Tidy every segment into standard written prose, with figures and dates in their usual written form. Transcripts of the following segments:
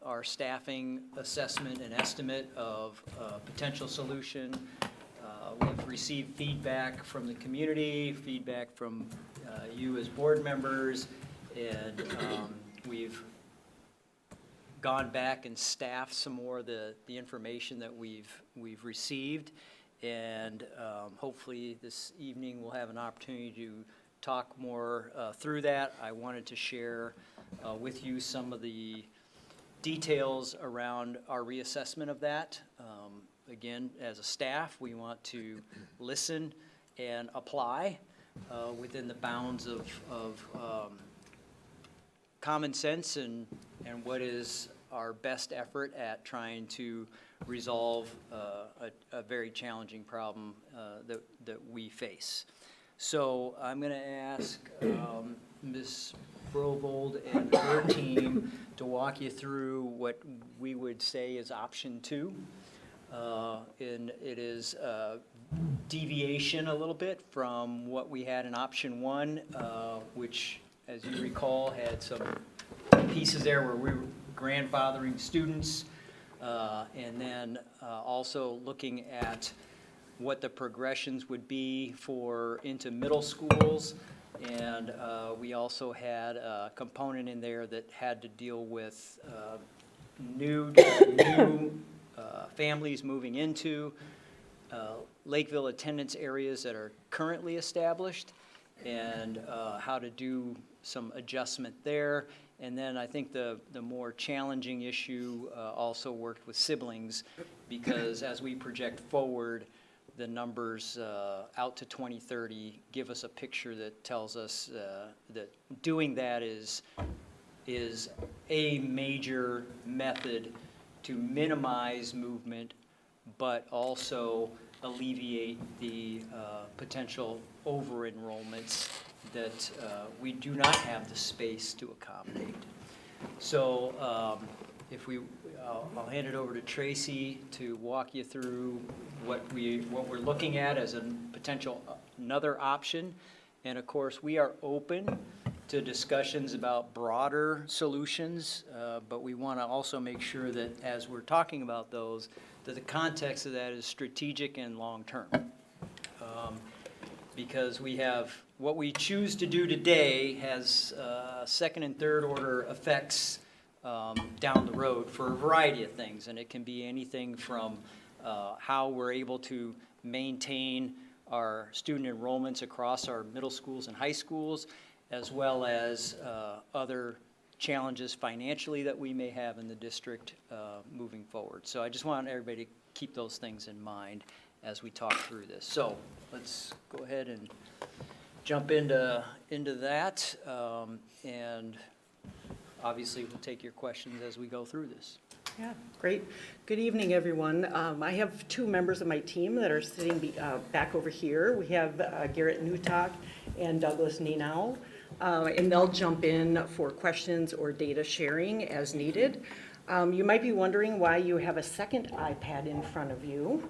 our staffing assessment and estimate of potential solution. We've received feedback from the community, feedback from you as board members, and we've gone back and staffed some more of the information that we've received, and hopefully this evening we'll have an opportunity to talk more through that. I wanted to share with you some of the details around our reassessment of that. Again, as a staff, we want to listen and apply within the bounds of common sense and what is our best effort at trying to resolve a very challenging problem that we face. So I'm going to ask Ms. Brovold and her team to walk you through what we would say is option 2. And it is deviation a little bit from what we had in option 1, which, as you recall, had some pieces there where we were grandfathering students, and then also looking at what the progressions would be for into middle schools. And we also had a component in there that had to deal with new families moving into Lakeville attendance areas that are currently established, and how to do some adjustment there. And then I think the more challenging issue also worked with siblings, because as we project forward, the numbers out to 2030 give us a picture that tells us that doing that is a major method to minimize movement, but also alleviate the potential over-enrollments that we do not have the space to accommodate. So I'll hand it over to Tracy to walk you through what we're looking at as a potential another option. And of course, we are open to discussions about broader solutions, but we want to also make sure that as we're talking about those, that the context of that is strategic and long-term. Because we have, what we choose to do today has second and third order effects down the road for a variety of things. And it can be anything from how we're able to maintain our student enrollments across our middle schools and high schools, as well as other challenges financially that we may have in the district moving forward. So I just want everybody to keep those things in mind as we talk through this. So let's go ahead and jump into that, and obviously we'll take your questions as we go through this. Yeah, great. Good evening, everyone. I have 2 members of my team that are sitting back over here. We have Garrett Newtok and Douglas Nenau, and they'll jump in for questions or data sharing as needed. You might be wondering why you have a second iPad in front of you.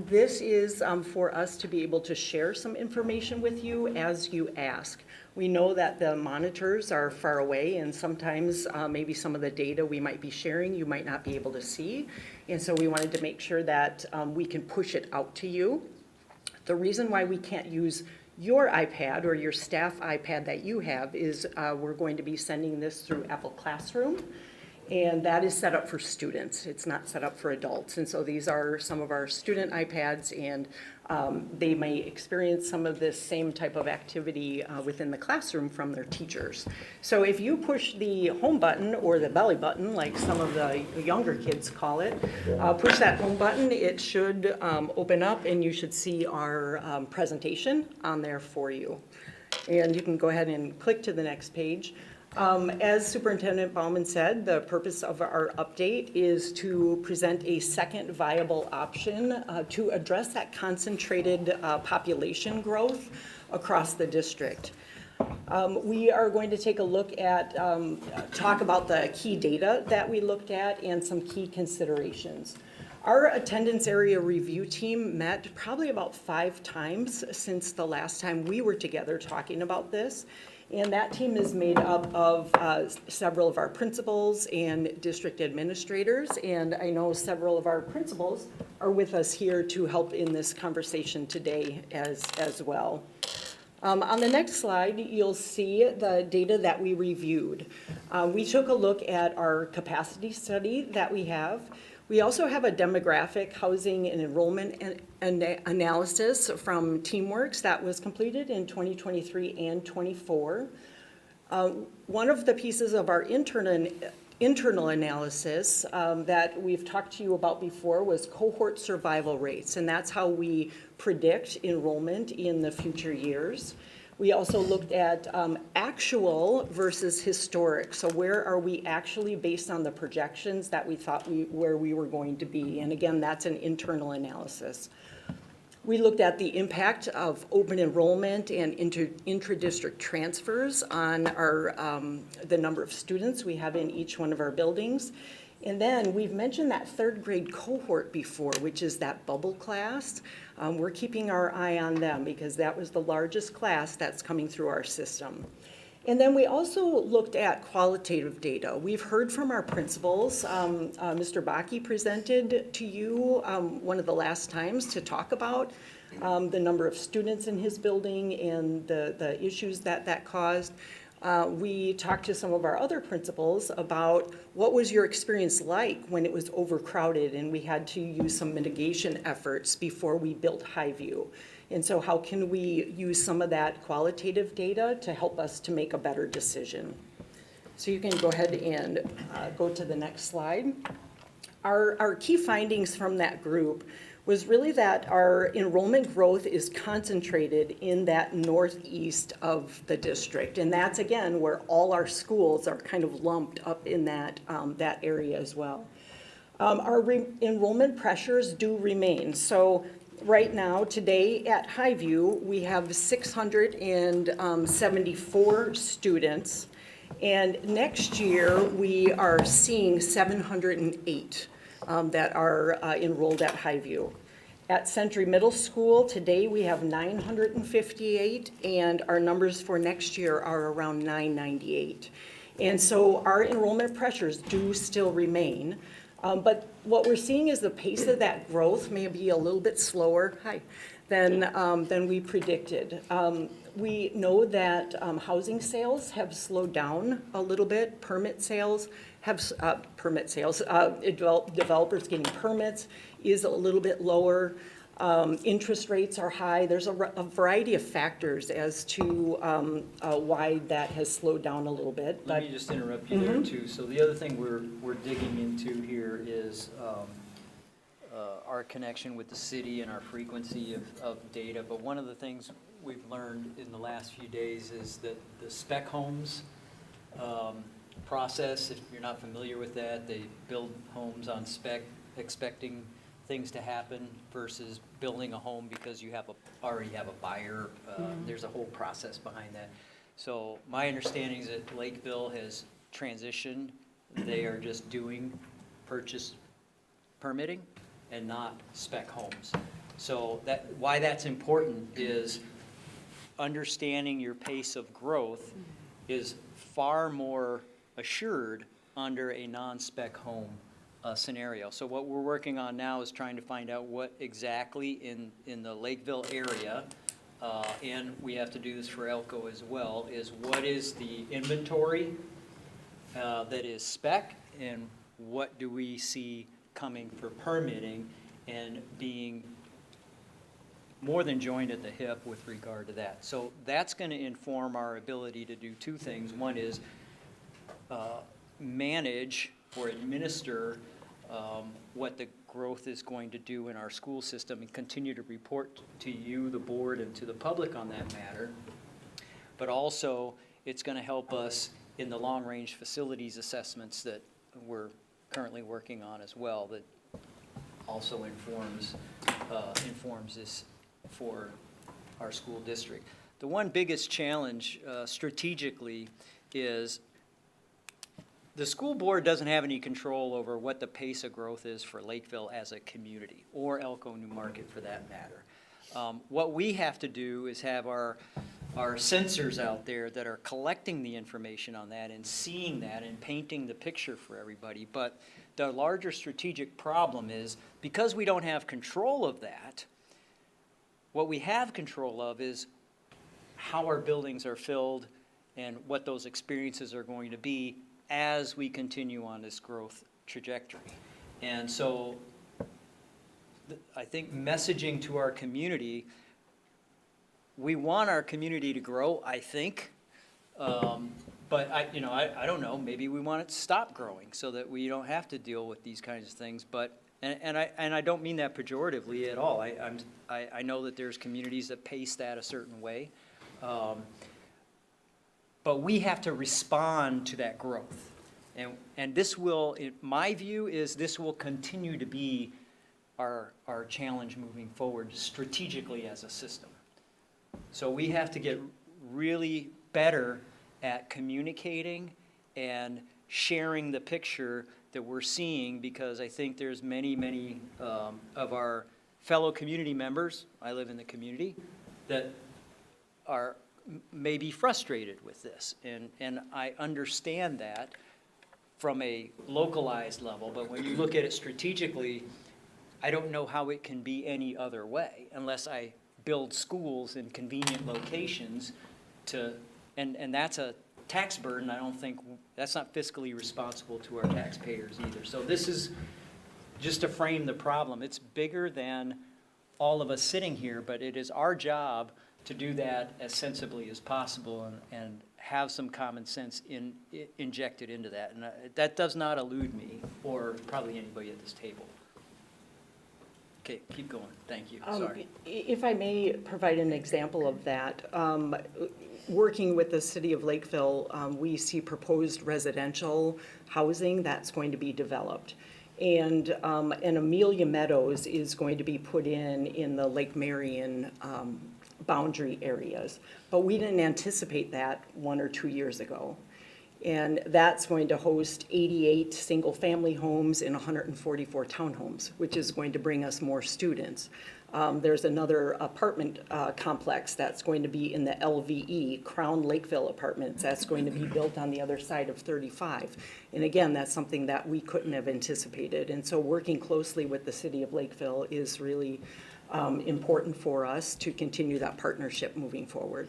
This is for us to be able to share some information with you as you ask. We know that the monitors are far away, and sometimes maybe some of the data we might be sharing you might not be able to see. And so we wanted to make sure that we can push it out to you. The reason why we can't use your iPad or your staff iPad that you have is we're going to be sending this through Apple Classroom. And that is set up for students. It's not set up for adults. And so these are some of our student iPads, and they may experience some of this same type of activity within the classroom from their teachers. So if you push the home button or the belly button, like some of the younger kids call it, push that home button, it should open up and you should see our presentation on there for you. And you can go ahead and click to the next page. As Superintendent Baumann said, the purpose of our update is to present a second viable option to address that concentrated population growth across the district. We are going to take a look at, talk about the key data that we looked at and some key considerations. Our attendance area review team met probably about 5 times since the last time we were together talking about this. And that team is made up of several of our principals and district administrators. And I know several of our principals are with us here to help in this conversation today as well. On the next slide, you'll see the data that we reviewed. We took a look at our capacity study that we have. We also have a demographic, housing, and enrollment analysis from TeamWorks that was completed in 2023 and 24. One of the pieces of our internal analysis that we've talked to you about before was cohort survival rates, and that's how we predict enrollment in the future years. We also looked at actual versus historic. So where are we actually based on the projections that we thought where we were going to be? And again, that's an internal analysis. We looked at the impact of open enrollment and intra-district transfers on our the number of students we have in each one of our buildings. And then we've mentioned that 3rd grade cohort before, which is that bubble class. We're keeping our eye on them because that was the largest class that's coming through our system. And then we also looked at qualitative data. We've heard from our principals. Mr. Bakke presented to you one of the last times to talk about the number of students in his building and the issues that caused. We talked to some of our other principals about what was your experience like when it was overcrowded and we had to use some mitigation efforts before we built Highview. And so how can we use some of that qualitative data to help us to make a better decision? So you can go ahead and go to the next slide. Our key findings from that group was really that our enrollment growth is concentrated in that northeast of the district. And that's, again, where all our schools are kind of lumped up in that area as well. Our enrollment pressures do remain. So right now, today at Highview, we have 674 students. And next year, we are seeing 708 that are enrolled at Highview. At Century Middle School, today we have 958, and our numbers for next year are around 998. And so our enrollment pressures do still remain. But what we're seeing is the pace of that growth may be a little bit slower than we predicted. We know that housing sales have slowed down a little bit. Developers getting permits is a little bit lower. Interest rates are high. There's a variety of factors as to why that has slowed down a little bit. Let me just interrupt you there too. So the other thing we're digging into here is our connection with the city and our frequency of data. But one of the things we've learned in the last few days is that the spec homes process, if you're not familiar with that, they build homes on spec, expecting things to happen versus building a home because you already have a buyer. There's a whole process behind that. So my understanding is that Lakeville has transitioned. They are just doing purchase permitting and not spec homes. So why that's important is understanding your pace of growth is far more assured under a non-spec home scenario. So what we're working on now is trying to find out what exactly in the Lakeville area, and we have to do this for Elko as well, is what is the inventory that is spec and what do we see coming for permitting and being more than joined at the hip with regard to that. So that's going to inform our ability to do two things. One is manage or administer what the growth is going to do in our school system and continue to report to you, the board, and to the public on that matter. But also, it's going to help us in the long-range facilities assessments that we're currently working on as well, that also informs this for our school district. The one biggest challenge strategically is the school board doesn't have any control over what the pace of growth is for Lakeville as a community, or Elko New Market for that matter. What we have to do is have our sensors out there that are collecting the information on that and seeing that and painting the picture for everybody. But the larger strategic problem is, because we don't have control of that, what we have control of is how our buildings are filled and what those experiences are going to be as we continue on this growth trajectory. And so I think messaging to our community, we want our community to grow, I think. But I don't know, maybe we want it to stop growing so that we don't have to deal with these kinds of things. But, and I don't mean that pejoratively at all. I know that there's communities that pace that a certain way. But we have to respond to that growth. And this will, my view is this will continue to be our challenge moving forward strategically as a system. So we have to get really better at communicating and sharing the picture that we're seeing, because I think there's many of our fellow community members, I live in the community, that are maybe frustrated with this. And I understand that from a localized level, but when you look at it strategically, I don't know how it can be any other way unless I build schools in convenient locations to, and that's a tax burden. I don't think, that's not fiscally responsible to our taxpayers either. So this is just to frame the problem. It's bigger than all of us sitting here, but it is our job to do that as sensibly as possible and have some common sense injected into that. And that does not elude me or probably anybody at this table. Okay, keep going. Thank you. Sorry. If I may provide an example of that, working with the city of Lakeville, we see proposed residential housing that's going to be developed. And Amelia Meadows is going to be put in the Lake Marion boundary areas. But we didn't anticipate that 1 or 2 years ago. And that's going to host 88 single-family homes and 144 townhomes, which is going to bring us more students. There's another apartment complex that's going to be in the LVE, Crown Lakeville Apartments. That's going to be built on the other side of 35. And again, that's something that we couldn't have anticipated. And so working closely with the city of Lakeville is really important for us to continue that partnership moving forward.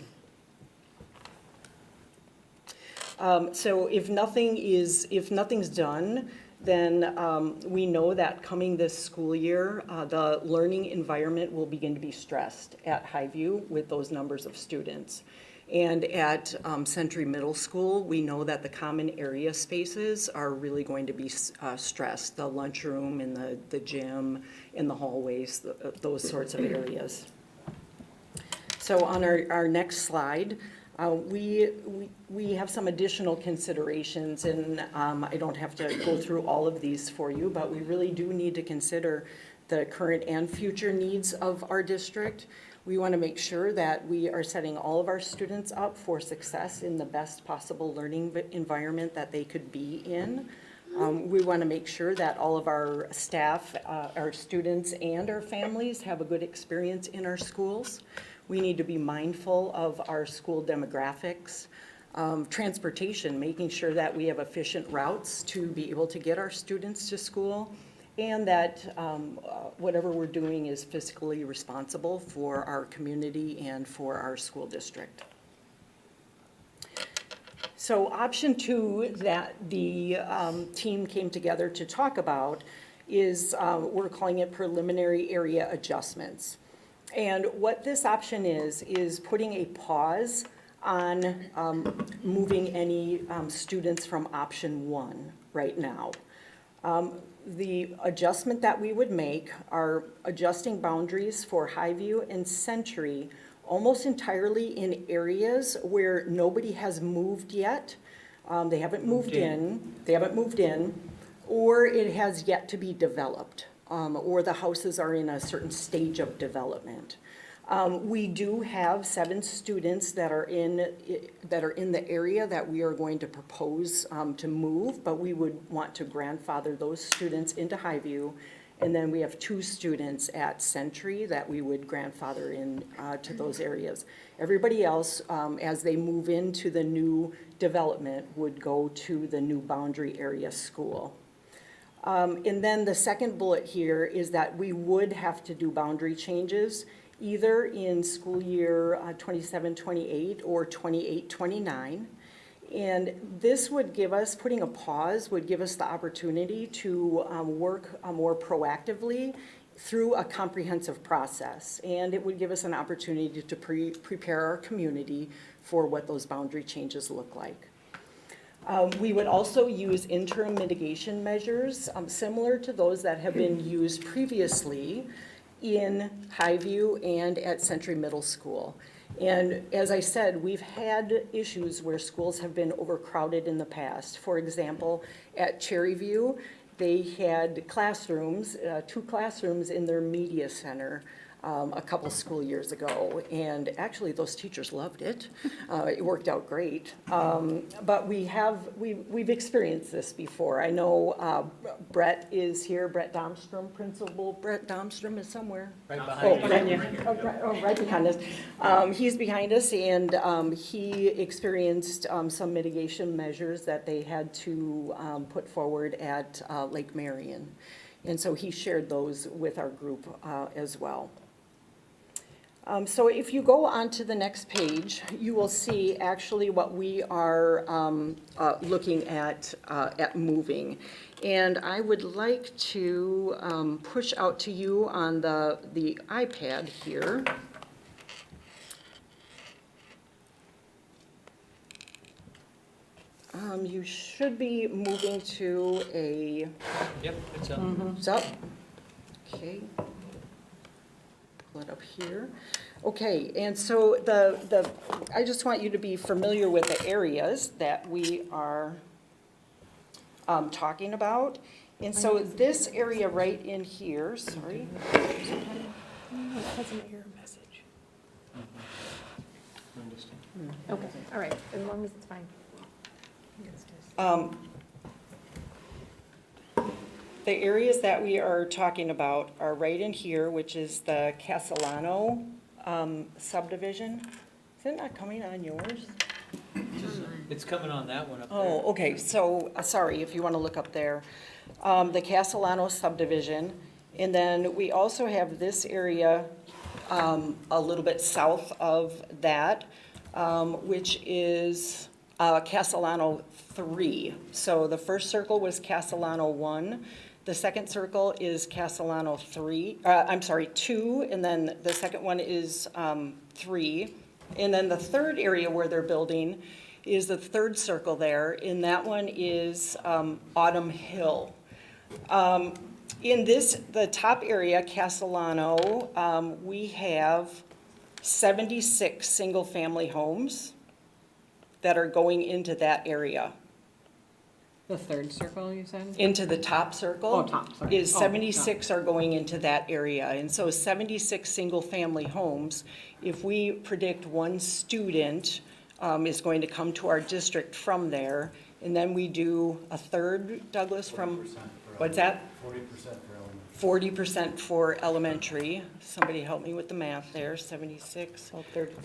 So if nothing's done, then we know that coming this school year, the learning environment will begin to be stressed at Highview with those numbers of students. And at Century Middle School, we know that the common area spaces are really going to be stressed, the lunchroom and the gym and the hallways, those sorts of areas. So on our next slide, we have some additional considerations, and I don't have to go through all of these for you, but we really do need to consider the current and future needs of our district. We want to make sure that we are setting all of our students up for success in the best possible learning environment that they could be in. We want to make sure that all of our staff, our students, and our families have a good experience in our schools. We need to be mindful of our school demographics, transportation, making sure that we have efficient routes to be able to get our students to school, and that whatever we're doing is fiscally responsible for our community and for our school district. So option 2 that the team came together to talk about is, we're calling it preliminary area adjustments. And what this option is putting a pause on moving any students from option 1 right now. The adjustment that we would make are adjusting boundaries for Highview and Century almost entirely in areas where nobody has moved yet. They haven't moved in, or it has yet to be developed. Or the houses are in a certain stage of development. We do have 7 students that are in the area that we are going to propose to move, but we would want to grandfather those students into Highview. And then we have 2 students at Century that we would grandfather in to those areas. Everybody else, as they move into the new development, would go to the new boundary area school. And then the second bullet here is that we would have to do boundary changes either in school year 27-28 or 28-29. And this would give us, putting a pause, would give us the opportunity to work more proactively through a comprehensive process. And it would give us an opportunity to prepare our community for what those boundary changes look like. We would also use interim mitigation measures similar to those that have been used previously in Highview and at Century Middle School. And as I said, we've had issues where schools have been overcrowded in the past. For example, at Cherryview, they had classrooms, 2 classrooms in their media center a couple school years ago. And actually, those teachers loved it. It worked out great. But we've experienced this before. I know Brett is here, Brett Domstrom, Principal Brett Domstrom is somewhere. Right behind you. Right behind us. He's behind us, and he experienced some mitigation measures that they had to put forward at Lake Marion. And so he shared those with our group as well. So if you go on to the next page, you will see actually what we are looking at moving. And I would like to push out to you on the iPad here. You should be moving to a, Yep, it's up. it's up. Okay. Pull it up here. Okay, and so I just want you to be familiar with the areas that we are talking about. And so this area right in here, sorry. No, it has an error message. Okay, all right, as long as it's fine. The areas that we are talking about are right in here, which is the Castellano subdivision. Is it not coming on yours? It's coming on that one up there. Oh, okay, so, sorry, if you want to look up there. The Castellano subdivision, and then we also have this area a little bit south of that, which is Castellano 3. So the first circle was Castellano 1. The second circle is Castellano 2, and then the second one is 3. And then the third area where they're building is the third circle there, and that one is Autumn Hill. In the top area, Castellano, we have 76 single-family homes that are going into that area. The third circle, you said? Into the top circle. Oh, top, sorry. Is Oh, 76 are going into that area. And so 76 single-family homes, if we predict 1 student is going to come to our district from there, and then we do a third, Douglas, from, what's that? 40% for elementary. Somebody help me with the math there, 76.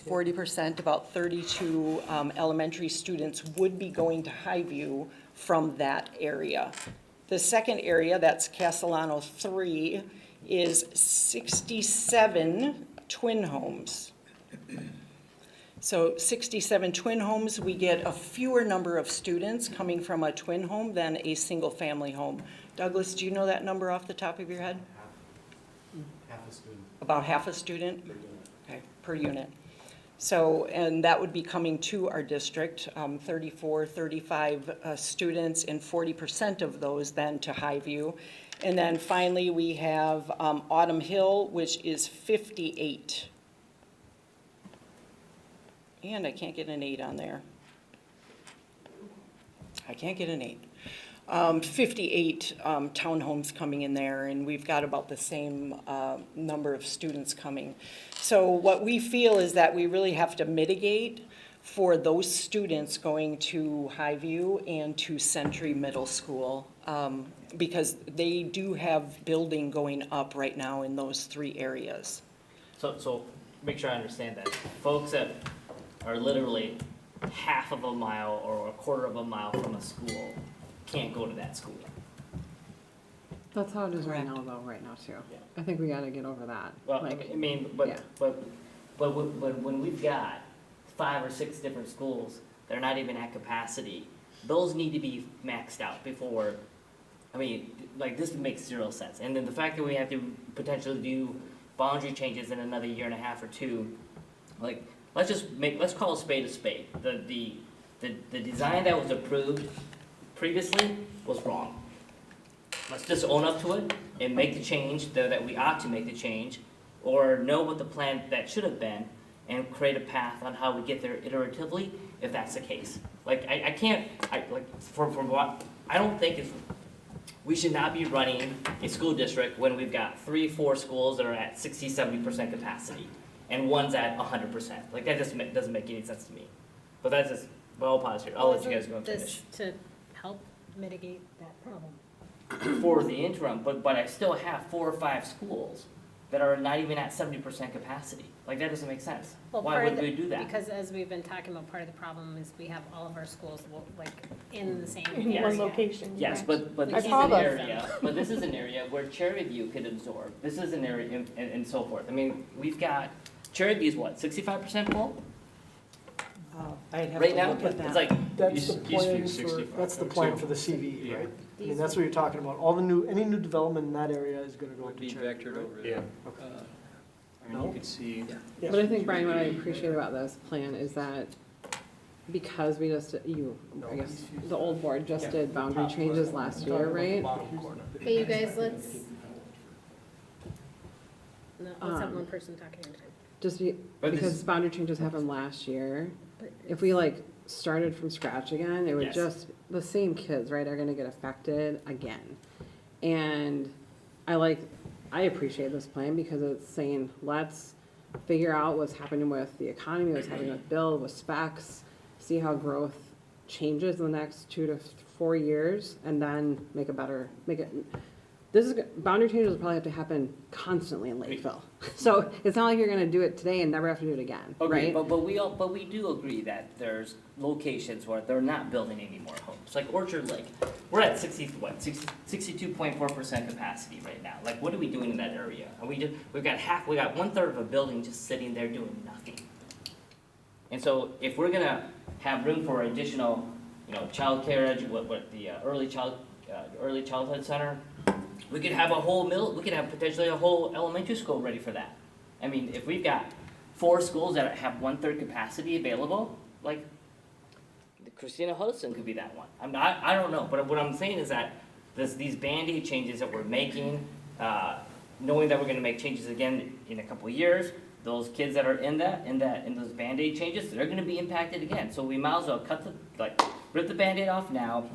40%, about 32 elementary students would be going to Highview from that area. The second area, that's Castellano 3, is 67 twin homes. So 67 twin homes, we get a fewer number of students coming from a twin home than a single-family home. Douglas, do you know that number off the top of your head? Half a student. About half a student? Per unit. Okay, per unit. So, and that would be coming to our district, 34, 35 students, and 40% of those then to Highview. And then finally, we have Autumn Hill, which is 58. And I can't get an 8 on there. I can't get an 8. 58 townhomes coming in there, and we've got about the same number of students coming. So what we feel is that we really have to mitigate for those students going to Highview and to Century Middle School, because they do have building going up right now in those 3 areas. So make sure I understand that. Folks that are literally half of a mile or a quarter of a mile from a school can't go to that school. That's how it is right Correct. now, though, right now, too. Yeah. I think we gotta get over that. Well, Like, I mean, yeah. but when we've got 5 or 6 different schools that are not even at capacity, those need to be maxed out before, I mean, like, this makes 0 sense. And then the fact that we have to potentially do boundary changes in another 1.5 or 2, like, let's call a spade a spade. The design that was approved previously was wrong. Let's just own up to it and make the change that we ought to make the change, or know what the plan that should have been, and create a path on how we get there iteratively, if that's the case. Like, I don't think we should not be running a school district when we've got 3, 4 schools that are at 60, 70% capacity, and one's at 100%. Like, that just doesn't make any sense to me. But that's just, well, I'll pause here. I'll let you guys go and finish. This to help mitigate that problem. For the interim, but I still have 4 or 5 schools that are not even at 70% capacity. Like, that doesn't make sense. Well, Why part of would we do that? Because as we've been talking about, part of the problem is we have all of our schools like in the same In area. one location. Yes, but I this is saw an those. area, but this is an area where Cherry View could absorb. This is an area and so forth. I mean, we've got, Cherry View's what, 65% full? I'd have Right to now? look at that. It's like, That's the Used to be plan for, 65, that's the too. plan for the CV, Yeah. right? I mean, that's what you're talking about. All the any new development in that area is gonna go Would into be Cherokee, vectored right? over Yeah. there. I mean, you could see, Yes. But I think, Brian, what I appreciate about this plan is that because we just, I guess, the old board just did boundary changes last year, right? Bottom corner. But you guys, let's have Um, one person talking at a time. Just But this- because boundary changes happened last year, But if we like started from scratch again, it would Yes. just, the same kids, right, are gonna get affected again. And I appreciate this plan because it's saying, let's figure out what's happening with the economy, what's happening with build, with specs, see how growth changes in the next 2 to 4 years, and then make it, boundary changes will probably have to happen constantly in Lakeville. So it's not like you're gonna do it today and never have to do it again, okay, right? but we do agree that there's locations where they're not building any more homes. Like Orchard Lake, we're at 62.4% capacity right now. Like, what are we doing in that area? And we got 1/3 of a building just sitting there doing nothing. And so if we're gonna have room for additional, childcare, the early childhood center, we could have potentially a whole elementary school ready for that. I mean, if we've got 4 schools that have 1/3 capacity available, like, the Christina Hudson could be that one. I don't know, but what I'm saying is that these Band-Aid changes that we're making, knowing that we're gonna make changes again in a couple of years, those kids that are in those Band-Aid changes, they're gonna be impacted again. So we might as well rip the Band-Aid off now,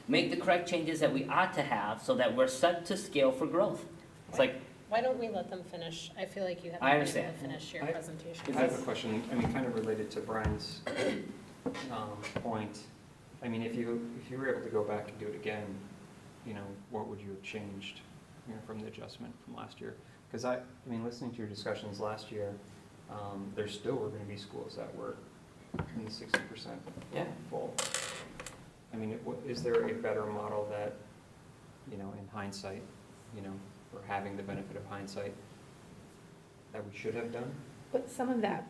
make the correct changes that we ought to have so that we're set to scale for growth. It's like, Why don't we let them finish? I feel like you have I to be able to understand. finish your I- presentation. I have a question, I mean, kind of related to Brian's point. I mean, if you were able to go back and do it again, what would you have changed, from the adjustment from last year? Because I mean, listening to your discussions last year, there still were gonna be schools that were in the 60% yeah. full. I mean, is there a better model that, in hindsight, or having the benefit of hindsight, that we should have done? But some of that,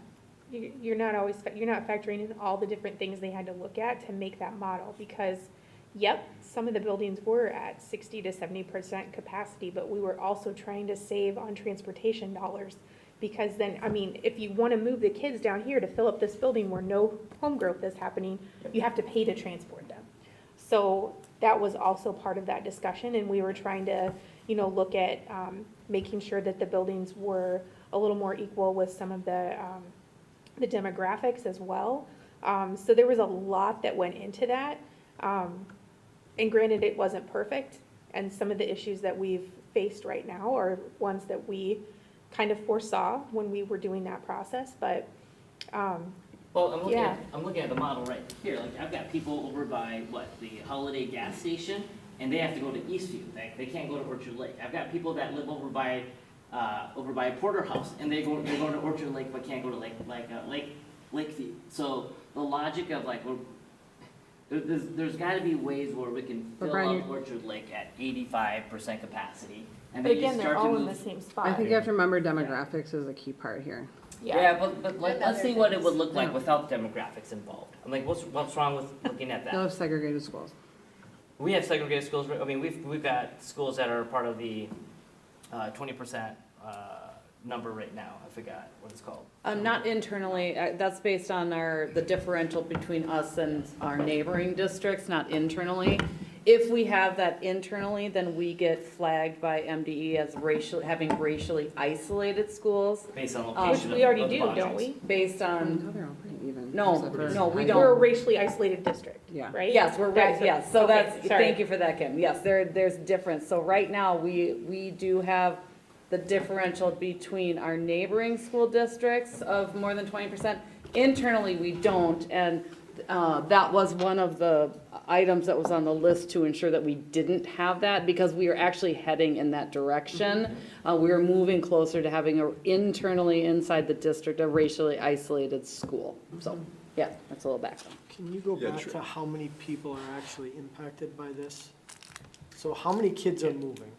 you're not factoring in all the different things they had to look at to make that model, because, yep, some of the buildings were at 60 to 70% capacity, but we were also trying to save on transportation dollars. Because then, I mean, if you wanna move the kids down here to fill up this building where no home growth is happening, you have to pay to transport them. So that was also part of that discussion, and we were trying to, look at making sure that the buildings were a little more equal with some of the demographics as well. So there was a lot that went into that. And granted, it wasn't perfect, and some of the issues that we've faced right now are ones that we kind of foresaw when we were doing that process, but, Well, Yeah. I'm looking at the model right here, like, I've got people over by, the Holiday gas station, and they have to go to Eastview, they can't go to Orchard Lake. I've got people that live over by Porterhouse, and they're going to Orchard Lake, but can't go to Lakeville. So the logic of like, there's gotta be ways where we can But fill Brian, up Orchard Lake at 85% capacity. And but then you again, they're start to all in the move. same spot. I think you have to remember demographics is a key part here. Yeah, but And let's other see what it things. would look like Yeah. without demographics involved. I'm like, what's wrong with looking at that? They'll have segregated schools. We have segregated schools, I mean, we've got schools that are part of the 20% number right now, I forgot what it's called. Not internally, that's based on the differential between us and our neighboring districts, not internally. If we have that internally, then we get flagged by MDE as having racially isolated schools Based on Which location we already of the do, don't boundaries. we? based No, on, they're all pretty even. No, except for no, we high- don't. We're a racially isolated district, Yeah. right? yes, we're That's right, what- yes, so okay, that's, sorry. thank you for that, Kim. Yes, there's difference. So right now, we do have the differential between our neighboring school districts of more than 20%. Internally, we don't, and that was one of the items that was on the list to ensure that we didn't have that, because we are actually heading in that direction. We are moving closer to having internally inside the district, a racially isolated school. So, yeah, that's a little background. Can you go Yeah, back tr- to how many people are actually impacted by this? So how many kids are moving?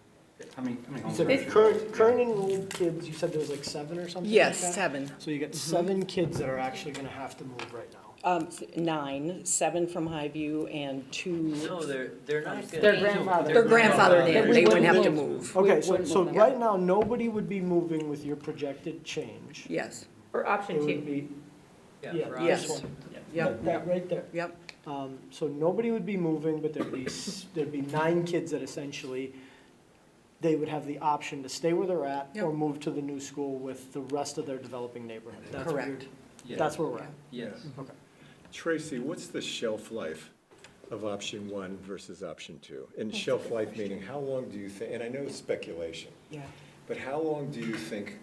How many You homes said are there? current enrolled kids, you said there was like 7 or something like that? 7. So you got 7 kids that are actually gonna have to move right now. 9, 7 from Highview and 2. No, they're not gonna. They're grandfathered. They're grandfathered in. They wouldn't have to move. Okay, We so, wouldn't so move them. right now, nobody would be moving with your projected change. Yes, Or It option would 2. be, Yeah, yeah, for this Yes. one. yep, That right there. yep. So nobody would be moving, but there'd be 9 kids that essentially, they would have the option to stay where they're at or Yep. move to the new school with the rest of their developing neighborhood. That's what Correct. you're- That's where we're at. Yes. Okay. Tracy, what's the shelf life of option 1 versus option 2? And shelf life meaning, how long do you think, and I know it's speculation, Yeah. but how long do you think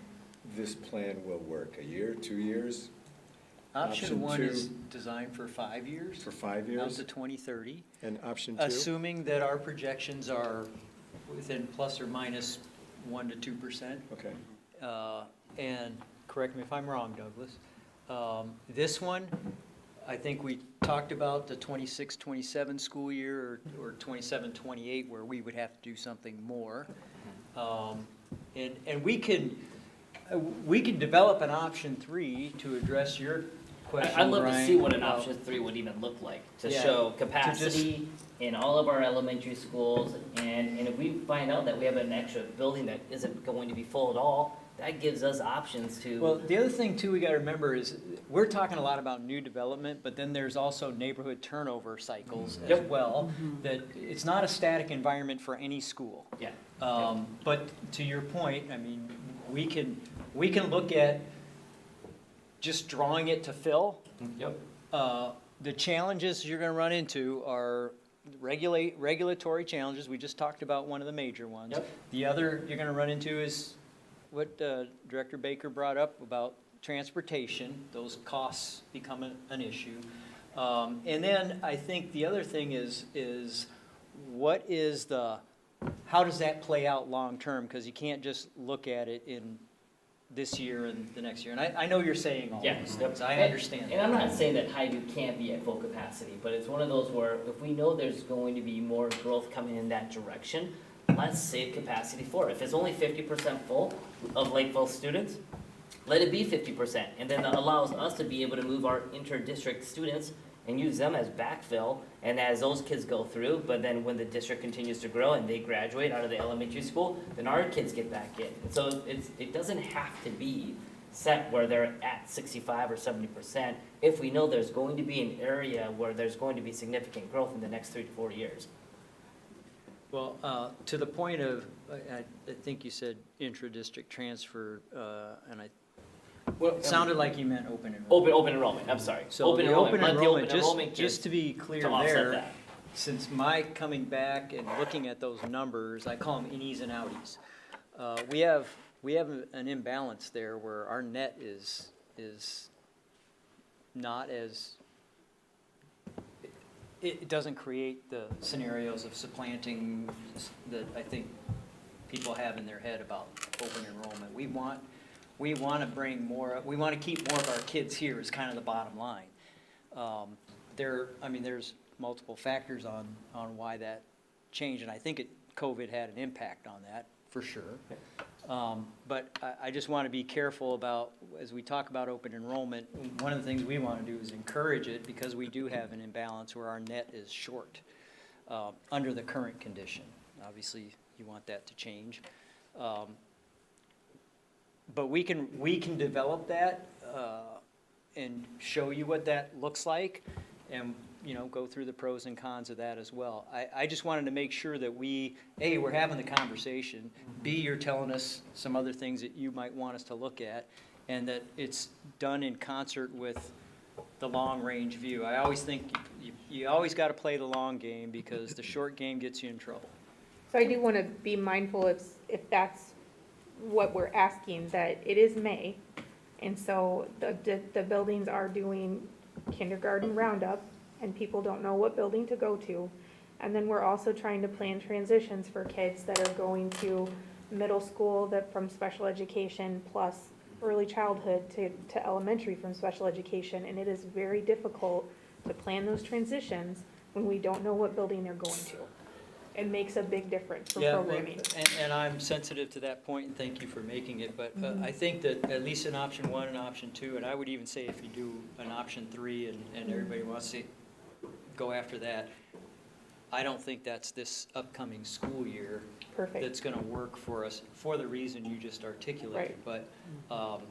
this plan will work? A year, 2 years, Option Option 1 two. is designed for 5 years, for 5 out years? to 2030, And option 2? assuming that our projections are within plus or minus 1 to 2%. Okay. And correct me if I'm wrong, Douglas. This one, I think we talked about the 26, 27 school year or 27, 28, where we would have to do something more. And we can develop an option 3 to address your question, I'd love to see Brian, what an about- option 3 would even look like, to Yeah, show to capacity in all of our elementary schools, and if we find out that we have an extra building that isn't going to be full at all, that gives us options to. Well, the other thing too we gotta remember is, we're talking a lot about new development, but then there's also neighborhood turnover cycles as Yep. well. That it's not a static environment for any school. Yeah. But to your point, I mean, we can look at just drawing it to fill. Yep. The challenges you're gonna run into are regulatory challenges. We just talked about one of the major ones. Yep. The other you're gonna run into is what Director Baker brought up about transportation. Those costs become an issue. And then I think the other thing is how does that play out long-term? Because you can't just look at it in this year and the next year. And I know you're saying all Yeah, those yep. things. I understand. And I'm not saying that Highview can't be at full capacity, but it's one of those where if we know there's going to be more growth coming in that direction, let's save capacity for it. If it's only 50% full of Lakeville students, let it be 50%. And then that allows us to be able to move our inter-district students and use them as backfill, and as those kids go through, but then when the district continues to grow and they graduate out of the elementary school, then our kids get back in. And so it doesn't have to be set where they're at 65 or 70% if we know there's going to be an area where there's going to be significant growth in the next 3 to 4 years. Well, to the point of, I think you said intra-district transfer, and it sounded like you meant open enrollment. Open enrollment, I'm sorry. So the Open enrollment, open let the open enrollment, enrollment just kids to be clear to offset there, that. since my coming back and looking at those numbers, I call them innies and outies. We have an imbalance there where our net is not as, it doesn't create the scenarios of supplanting that I think people have in their head about open enrollment. We want to bring more, we want to keep more of our kids here is kind of the bottom line. There's multiple factors on why that changed, and I think COVID had an impact on that, for sure. But I just want to be careful about, as we talk about open enrollment, one of the things we want to do is encourage it, because we do have an imbalance where our net is short under the current condition. Obviously, you want that to change. But we can develop that and show you what that looks like, and go through the pros and cons of that as well. I just wanted to make sure that we're having the conversation, B, you're telling us some other things that you might want us to look at, and that it's done in concert with the long-range view. I always think you always got to play the long game, because the short game gets you in trouble. So I do want to be mindful if that's what we're asking, that it is May, and so the buildings are doing kindergarten roundup, and people don't know what building to go to. And then we're also trying to plan transitions for kids that are going to middle school from special education, plus early childhood to elementary from special education. And it is very difficult to plan those transitions when we don't know what building they're going to. It makes a big difference for programming. And I'm sensitive to that point, and thank you for making it, but I think that at least in option 1 and option 2, and I would even say if you do an option 3 and everybody wants to go after that, I don't think that's this upcoming school year. Perfect. That's gonna work for us, for the reason you just articulated. Right. But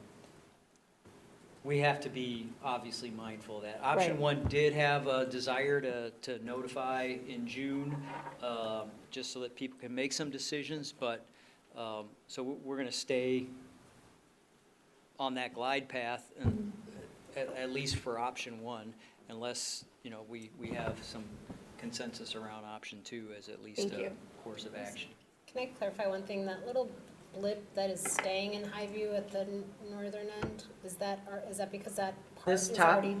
we have to be obviously mindful of that. Option Right. 1 did have a desire to notify in June, just so that people can make some decisions, but, so we're gonna stay on that glide path, and at least for option 1, unless, we have some consensus around option 2 as at least Thank a you. course of action. Can I clarify one thing? That little blip that is staying in Highview at the northern end, is that because that part This is top? already?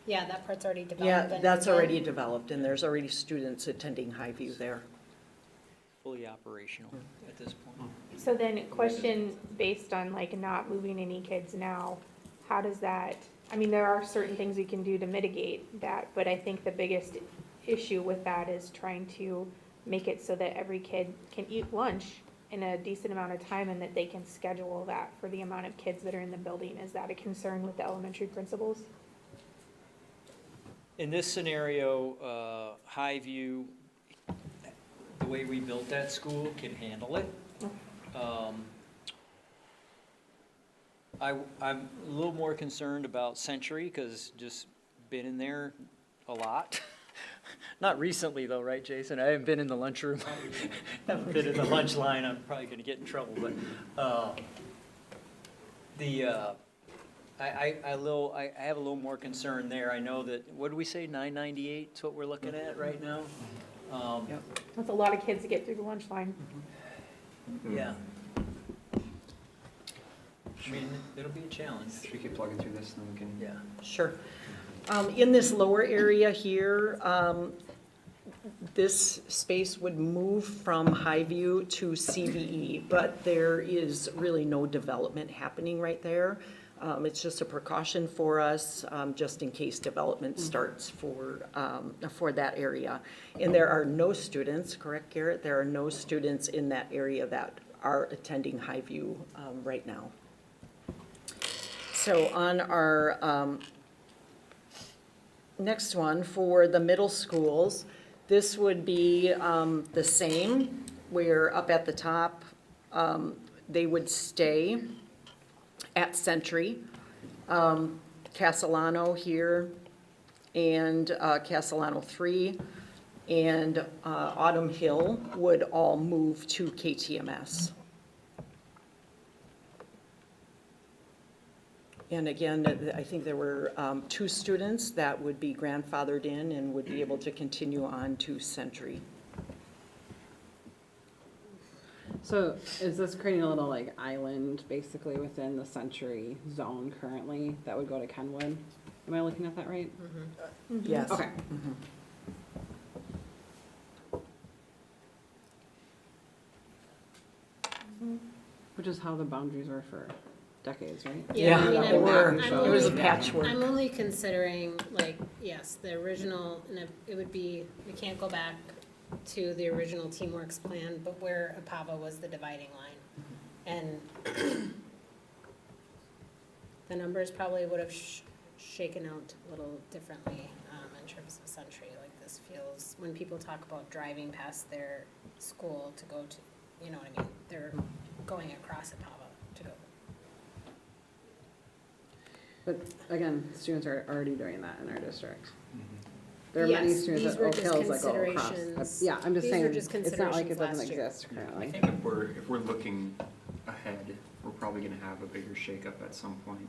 Yeah, that part's already developed. Yeah, and that's done? already developed, and there's already students attending Highview there. Fully operational at this point. So then, question based on not moving any kids now, how does that, there are certain things we can do to mitigate that, but I think the biggest issue with that is trying to make it so that every kid can eat lunch in a decent amount of time, and that they can schedule that for the amount of kids that are in the building. Is that a concern with the elementary principals? In this scenario, Highview, the way we built that school, can handle it. I'm a little more concerned about Century, because just been in there a lot. Not recently though, right, Jason? I haven't been in the lunchroom. Haven't been in the lunch line. I'm probably gonna get in trouble, but, I have a little more concern there. I know that, what did we say, 998 is what we're looking at right now? Yep. That's a lot of kids to get through the lunch line. Yeah. It'll be a challenge. Should we keep plugging through this, and then we can? Yeah. Sure. In this lower area here, this space would move from Highview to CVE, but there is really no development happening right there. It's just a precaution for us, just in case development starts for that area. And there are no students, correct, Garrett? There are no students in that area that are attending Highview right now. So on our next one, for the middle schools, this would be the same, where up at the top, they would stay at Century, Castellano here, and Castellano 3, and Autumn Hill would all move to KTMS. And again, I think there were 2 students that would be grandfathered in and would be able to continue on to Century. So is this creating a little like island basically within the Century zone currently that would go to Kenwood? Am I looking at that right? Yes. Okay. Which is how the boundaries were for decades, right? Yeah, I mean, They were. I'm It was a only- patchwork. I'm only considering, like, yes, the original, and it would be, we can't go back to the original Teamworks plan, but where APAVA was the dividing line. And the numbers probably would have shaken out a little differently in terms of Century. Like, this feels, when people talk about driving past their school to go to, you know what I mean? They're going across APAVA to go. But again, students are already doing that in our district. There are many Yes, students these at were Oak just Hills that go across. considerations. Yeah, I'm just These saying, were just it's not like it considerations doesn't last year. exist I currently. think if we're looking ahead, we're probably gonna have a bigger shakeup at some point,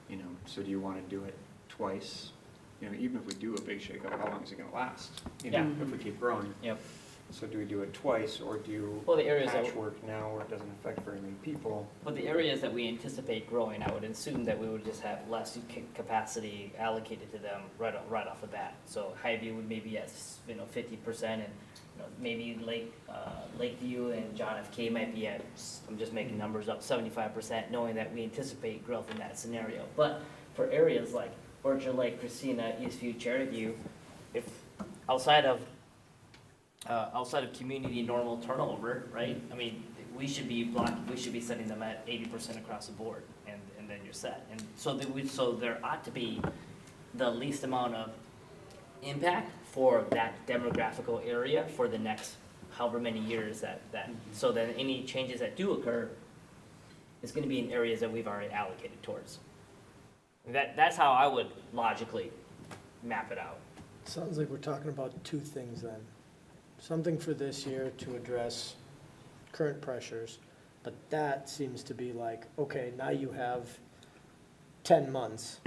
you know, so do you wanna do it twice? You know, even if we do a big shakeup, how long is it gonna last? You know, Yeah. if we keep growing. Yep. So do we do it twice, or do you Well, the areas that- patchwork now where it doesn't affect very many people? But the areas that we anticipate growing, I would assume that we would just have less capacity allocated to them right off the bat. So Highview would maybe at, 50%, and, maybe Lakeview and John F. K. might be at, I'm just making numbers up, 75%, knowing that we anticipate growth in that scenario. But for areas like Orchard Lake, Christina, Eastview, Cherryview, if outside of community normal turnover, right? I mean, we should be setting them at 80% across the board, and then you're set. And so there ought to be the least amount of impact for that demographical area for the next however many years so then any changes that do occur is gonna be in areas that we've already allocated towards. That's how I would logically map it out. Sounds like we're talking about 2 things then. Something for this year to address current pressures, but that seems to be like, okay, now you have 10 months.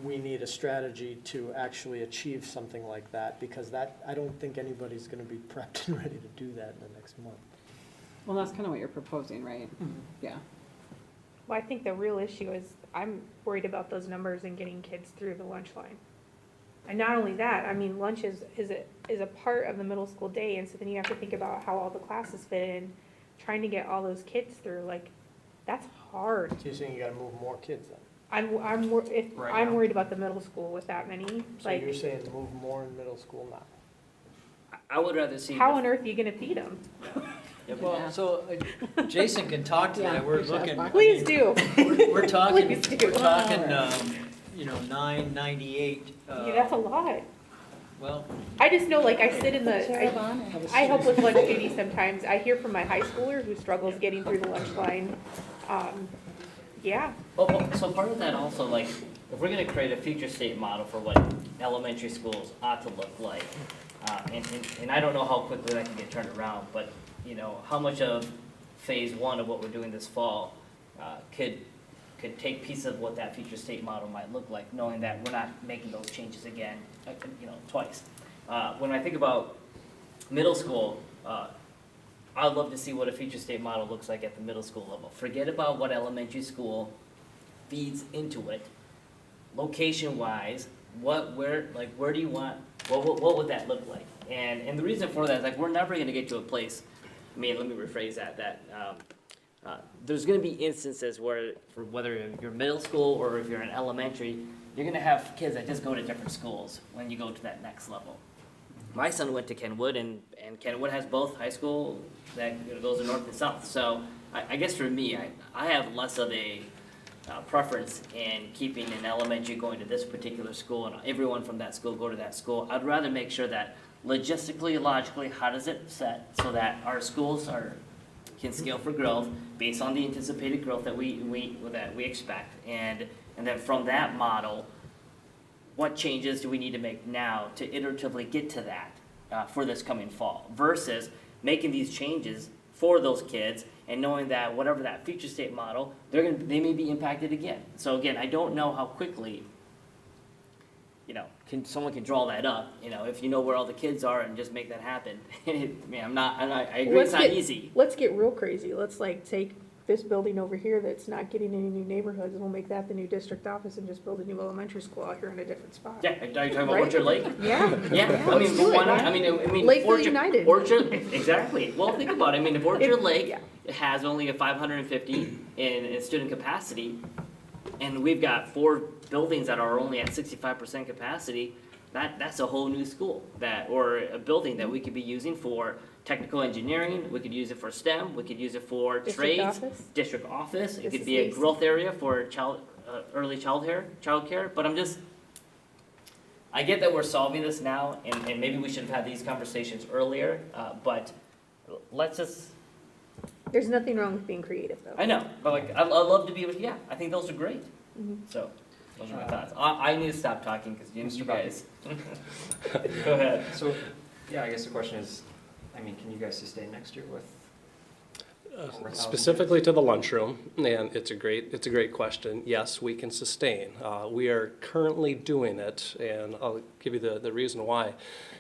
We need a strategy to actually achieve something like that, because I don't think anybody's gonna be prepped and ready to do that in the next month. Well, that's kind of what you're proposing, right? Yeah. Well, I think the real issue is I'm worried about those numbers and getting kids through the lunch line. And not only that, I mean, lunch is a part of the middle school day, and so then you have to think about how all the classes fit in, trying to get all those kids through, like, that's hard. So you're saying you gotta move more kids then? I'm Right now. worried about the middle school with that many, So you're like, saying move more in middle school now? I would rather see. how on earth are you gonna feed them? Well, so Jason can talk to that, we're Yeah, looking. I Please mean, do. We're talking, Please do. we're talking, 998. Yeah, that's a lot. Well, I just know, like, I sit in I help with lunch duty sometimes. I hear from my high schooler who struggles getting through the lunch line. Yeah, Well, so part of that also, like, if we're gonna create a future state model for what elementary schools ought to look like, and I don't know how quickly that can get turned around, but, how much of phase 1 of what we're doing this fall could take pieces of what that future state model might look like, knowing that we're not making those changes again, twice. When I think about middle school, I'd love to see what a future state model looks like at the middle school level. Forget about what elementary school feeds into it. Location-wise, where do you want, what would that look like? And the reason for that is, like, we're never gonna get to a place, let me rephrase that there's gonna be instances where, for whether you're middle school or if you're in elementary, you're gonna have kids that just go to different schools when you go to that next level. My son went to Kenwood, and Kenwood has both high school that goes to north and south. So I guess for me, I have less of a preference in keeping an elementary going to this particular school and everyone from that school go to that school. I'd rather make sure that logistically, logically, how does it set so that our schools can scale for growth based on the anticipated growth that we expect, and then from that model, what changes do we need to make now to iteratively get to that for this coming fall, versus making these changes for those kids and knowing that whatever that future state model, they may be impacted again. So again, I don't know how quickly, someone can draw that up, if you know where all the kids are and just make that happen. I mean, I agree it's not easy. Let's get real crazy. Let's like take this building over here that's not getting any new neighborhoods, and we'll make that the new district office and just build a new elementary school out here in a different spot. Yeah, are you talking about Right? Orchard Lake? Yeah. Yeah, I let's mean, do it, why not? man. I mean, Lakeville Orchard, United. exactly. Well, think about it. I mean, if Orchard Lake yeah. has only a 550 in student capacity, and we've got 4 buildings that are only at 65% capacity, that's a whole new school or a building that we could be using for technical engineering. We could use it for STEM. We could use it for District trades, office? district office. It This could is be a nice. growth area for early child care. But I get that we're solving this now, and maybe we should have had these conversations earlier. But let's just. There's nothing wrong with being creative, though. I know, but I love to be able to. Yeah, I think those are great. Mhm. So. Those are my thoughts. I need to stop talking because you Mr. guys. Go ahead. So, yeah, I guess the question is, I mean, can you guys sustain next year with? over 1,000 Specifically to the lunchroom, and it's a great question. Yes, we can sustain. We are currently doing it, and I'll give you the reason why.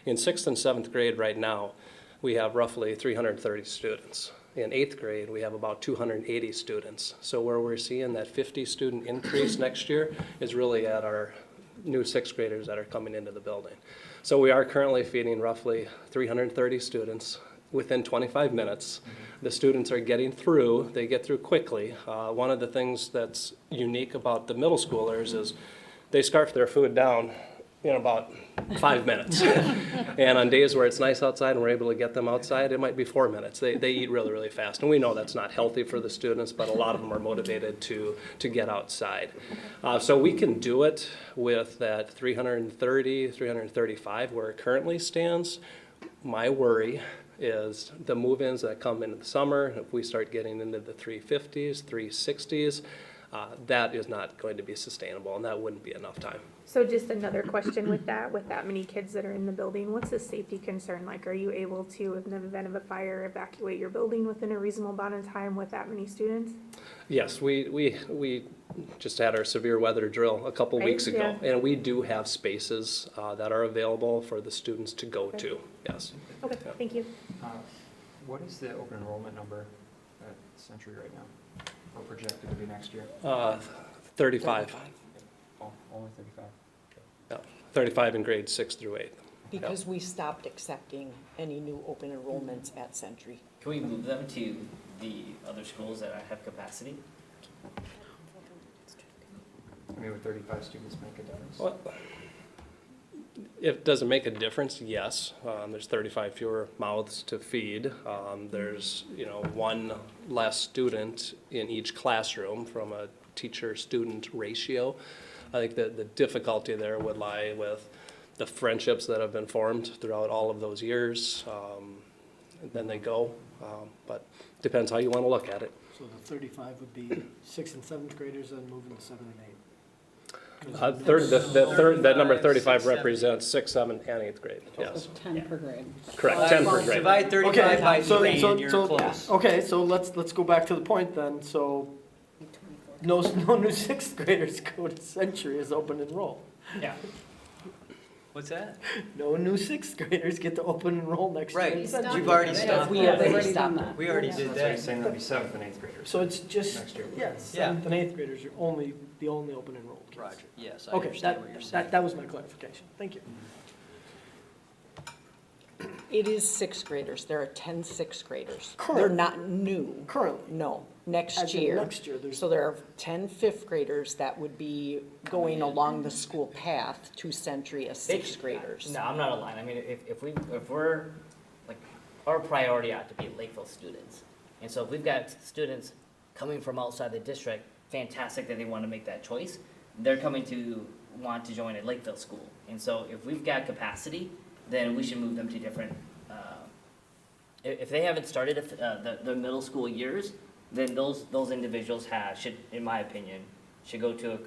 In 6th and 7th grade right now, we have roughly 330 students. In 8th grade, we have about 280 students. So where we're seeing that 50 student increase next year is really at our new 6th graders that are coming into the building. So we are currently feeding roughly 330 students within 25 minutes. The students are getting through, they get through quickly. One of the things that's unique about the middle schoolers is they scarf their food down in about 5 minutes. And on days where it's nice outside and we're able to get them outside, it might be 4 minutes. They eat really, really fast. And we know that's not healthy for the students, but a lot of them are motivated to get outside. So we can do it with that 330, 335 where it currently stands. My worry is the move-ins that come in the summer, if we start getting into the 350s, 360s, that is not going to be sustainable, and that wouldn't be enough time. So just another question with that many kids that are in the building, what's the safety concern? Like, are you able to, in the event of a fire, evacuate your building within a reasonable amount of time with that many students? Yes, we just had our severe weather drill a couple Right, weeks ago, yeah. and we do have spaces that are available for the students to go to, yes. Okay, thank you. What is the open enrollment number at Century right now, or projected to be next year? 35, Oh, only 35? 35 in grades 6 through 8. Because we stopped accepting any new open enrollments at Century. Can we move them to the other schools that have capacity? I mean, would 35 students make a difference? Well, it doesn't make a difference, yes. There's 35 fewer mouths to feed. There's, one less student in each classroom from a teacher-student ratio. I think that the difficulty there would lie with the friendships that have been formed throughout all of those years. And then they go, but depends how you want to look at it. So the 35 would be 6th and 7th graders, then moving to 7th and 8th. That number 35 represents 6th, 7th, and 8th grade, yes. 10 per grade. Correct, 10 per grade. Divide 35 by 3 and you're so- close. Okay, so let's go back to the point then. So no new 6th graders go to Century as open enroll. Yeah. What's that? No new 6th graders get to open enroll next year. Right, in Century. we've already stopped. We Yeah, they've already already stopped done that. We already did So you're that. saying that'd be 7th and 8th graders? So it's just, Next year. yes, Yeah. 7th and 8th graders are the only open enrolled kids. Roger, yes, I Okay, understand what you're saying. that was my clarification. Thank you. It is 6th graders. There are 10 6th graders. Current. They're not new. Currently, No, as next in year. next year, there's, So there are 10 5th graders that would be going along the school path to Century as 6th graders. No, I'm not aligned. I mean, if we're, like, our priority ought to be Lakeville students. And so if we've got students coming from outside the district, fantastic that they want to make that choice. They're coming to want to join a Lakeville school. And so if we've got capacity, then we should move them to different, if they haven't started the middle school years, then those individuals should, in my opinion, should go to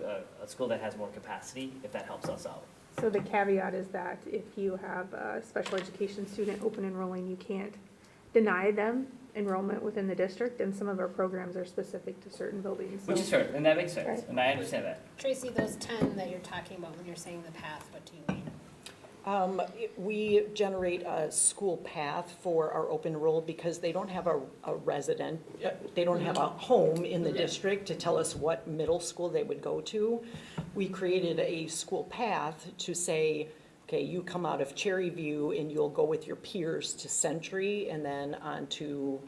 a school that has more capacity, if that helps us out. So the caveat is that if you have a special education student open enrolling, you can't deny them enrollment within the district, and some of our programs are specific to certain buildings. Which So- is fair, and that makes sense, Right. and I understand that. Tracy, those 10 that you're talking about when you're saying the path, what do you mean? We generate a school path for our open enroll because they don't have a resident, they don't have a home in the district to tell us what middle school they would go to. We created a school path to say, okay, you come out of Cherry View and you'll go with your peers to Century and then on to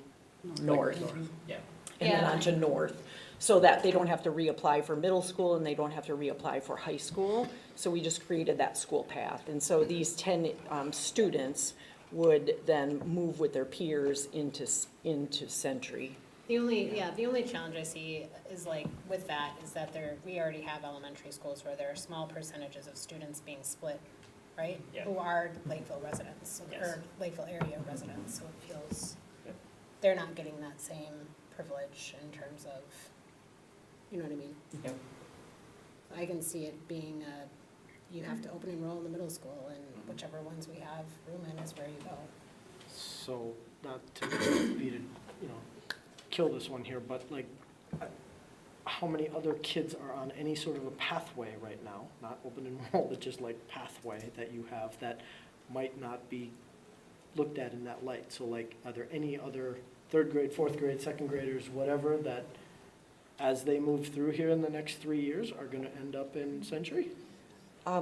North. Yeah. And then Yeah. on to North, so that they don't have to reapply for middle school and they don't have to reapply for high school. So we just created that school path. And so these 10 students would then move with their peers into Century. The only challenge I see is like with that is that we already have elementary schools where there are small percentages of students being split, right? Yeah. Who are Lakeville residents, Yes. or Lakeville area residents, so it feels, Yep. they're not getting that same privilege in terms of, you know what I mean? Yep. I can see it being you have to open enroll in the middle school, and whichever ones we have room in is where you go. So, not to be to, kill this one here, but like, how many other kids are on any sort of a pathway right now, not open enroll, but just like pathway that you have that might not be looked at in that light? So like, are there any other third grade, fourth grade, second graders, whatever, that as they move through here in the next 3 years are gonna end up in Century?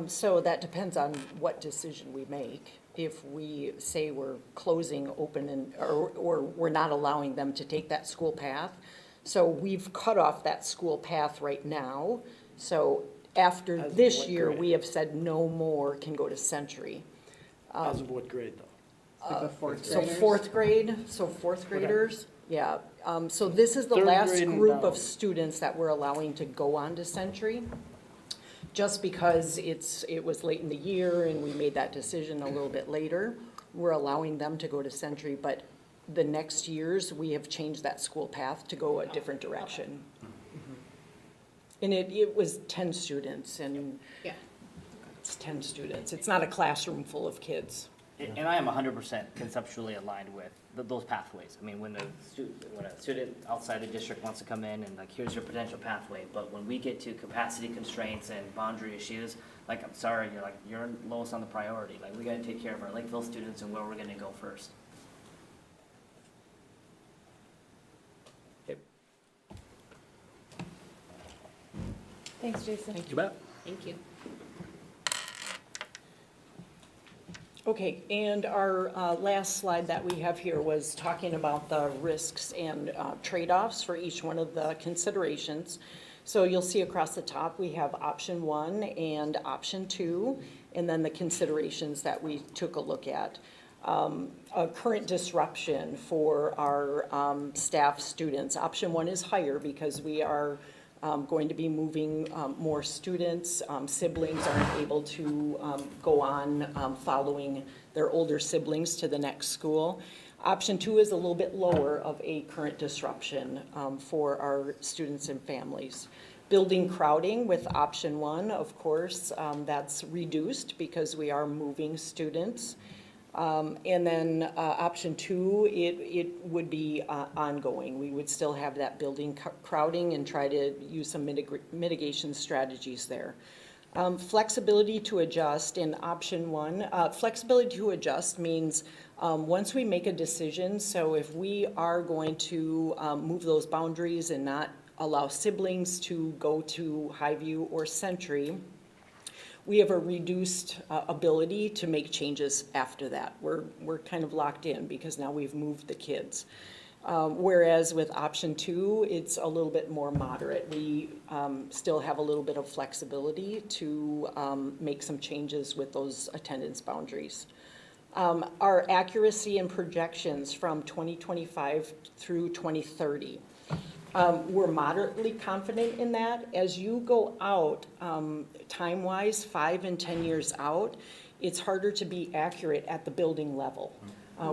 So that depends on what decision we make. If we say we're closing open or we're not allowing them to take that school path. So we've cut off that school path right now. So after As of this what year, grade? we have said no more can go to Century. As of what grade though? Like the fourth So graders? fourth graders, yeah. So this is the Third last grade and group down. of students that we're allowing to go on to Century. Just because it was late in the year and we made that decision a little bit later, we're allowing them to go to Century. But the next years, we have changed that school path to go a different direction. And it was 10 students and Yeah. it's 10 students. It's not a classroom full of kids. And I am 100% conceptually aligned with those pathways. I mean, when a student outside the district wants to come in and like, here's your potential pathway, but when we get to capacity constraints and boundary issues, like, I'm sorry, you're lowest on the priority. Like, we gotta take care of our Lakeville students and where we're gonna go first. Thanks, Jason. You bet. Thank you. Okay, and our last slide that we have here was talking about the risks and trade-offs for each one of the considerations. So you'll see across the top, we have option 1 and option 2, and then the considerations that we took a look at. A current disruption for our staff students. Option 1 is higher because we are going to be moving more students. Siblings aren't able to go on following their older siblings to the next school. Option 2 is a little bit lower of a current disruption for our students and families. Building crowding with option 1, of course, that's reduced because we are moving students. And then option 2, it would be ongoing. We would still have that building crowding and try to use some mitigation strategies there. Flexibility to adjust in option 1. Flexibility to adjust means once we make a decision, so if we are going to move those boundaries and not allow siblings to go to Highview or Century, we have a reduced ability to make changes after that. We're kind of locked in because now we've moved the kids. Whereas with option 2, it's a little bit more moderate. We still have a little bit of flexibility to make some changes with those attendance boundaries. Our accuracy and projections from 2025 through 2030. We're moderately confident in that. As you go out, time-wise, 5 and 10 years out, it's harder to be accurate at the building level.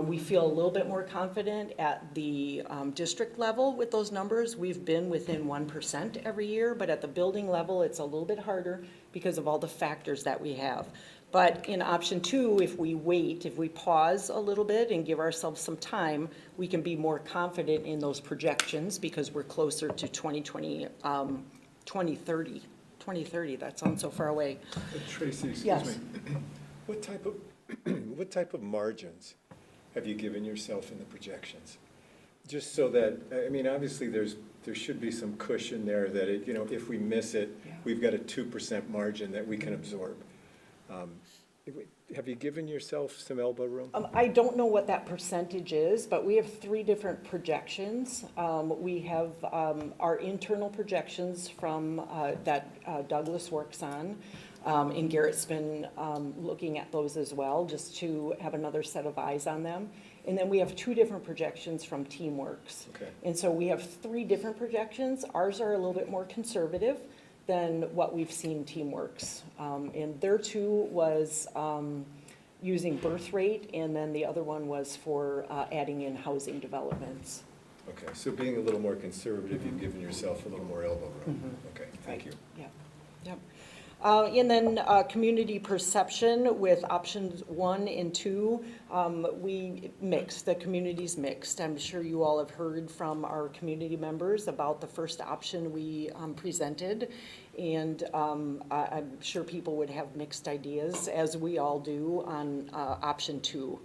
We feel a little bit more confident at the district level with those numbers. We've been within 1% every year, but at the building level, it's a little bit harder because of all the factors that we have. But in option 2, if we wait, if we pause a little bit and give ourselves some time, we can be more confident in those projections because we're closer to 2020, 2030. 2030, that sounds so far away. Tracy, excuse Yes. me. What type of, what type of margins have you given yourself in the projections? Just so that, I mean, obviously, there should be some cushion there that, if we miss it, Yeah. we've got a 2% margin that we can absorb. Have you given yourself some elbow room? I don't know what that percentage is, but we have 3 different projections. We have our internal projections from, that Douglas works on, and Garrett's been looking at those as well, just to have another set of eyes on them. And then we have 2 different projections from Teamworks. Okay. And so we have 3 different projections. Ours are a little bit more conservative than what we've seen Teamworks. And their 2 was using birth rate, and then the other one was for adding in housing developments. Okay, so being a little more conservative, you've given yourself a little more elbow room. Okay, thank you. Yep, yep. And then community perception with options 1 and 2, we mixed, the community's mixed. I'm sure you all have heard from our community members about the first option we presented. And I'm sure people would have mixed ideas, as we all do, on option 2.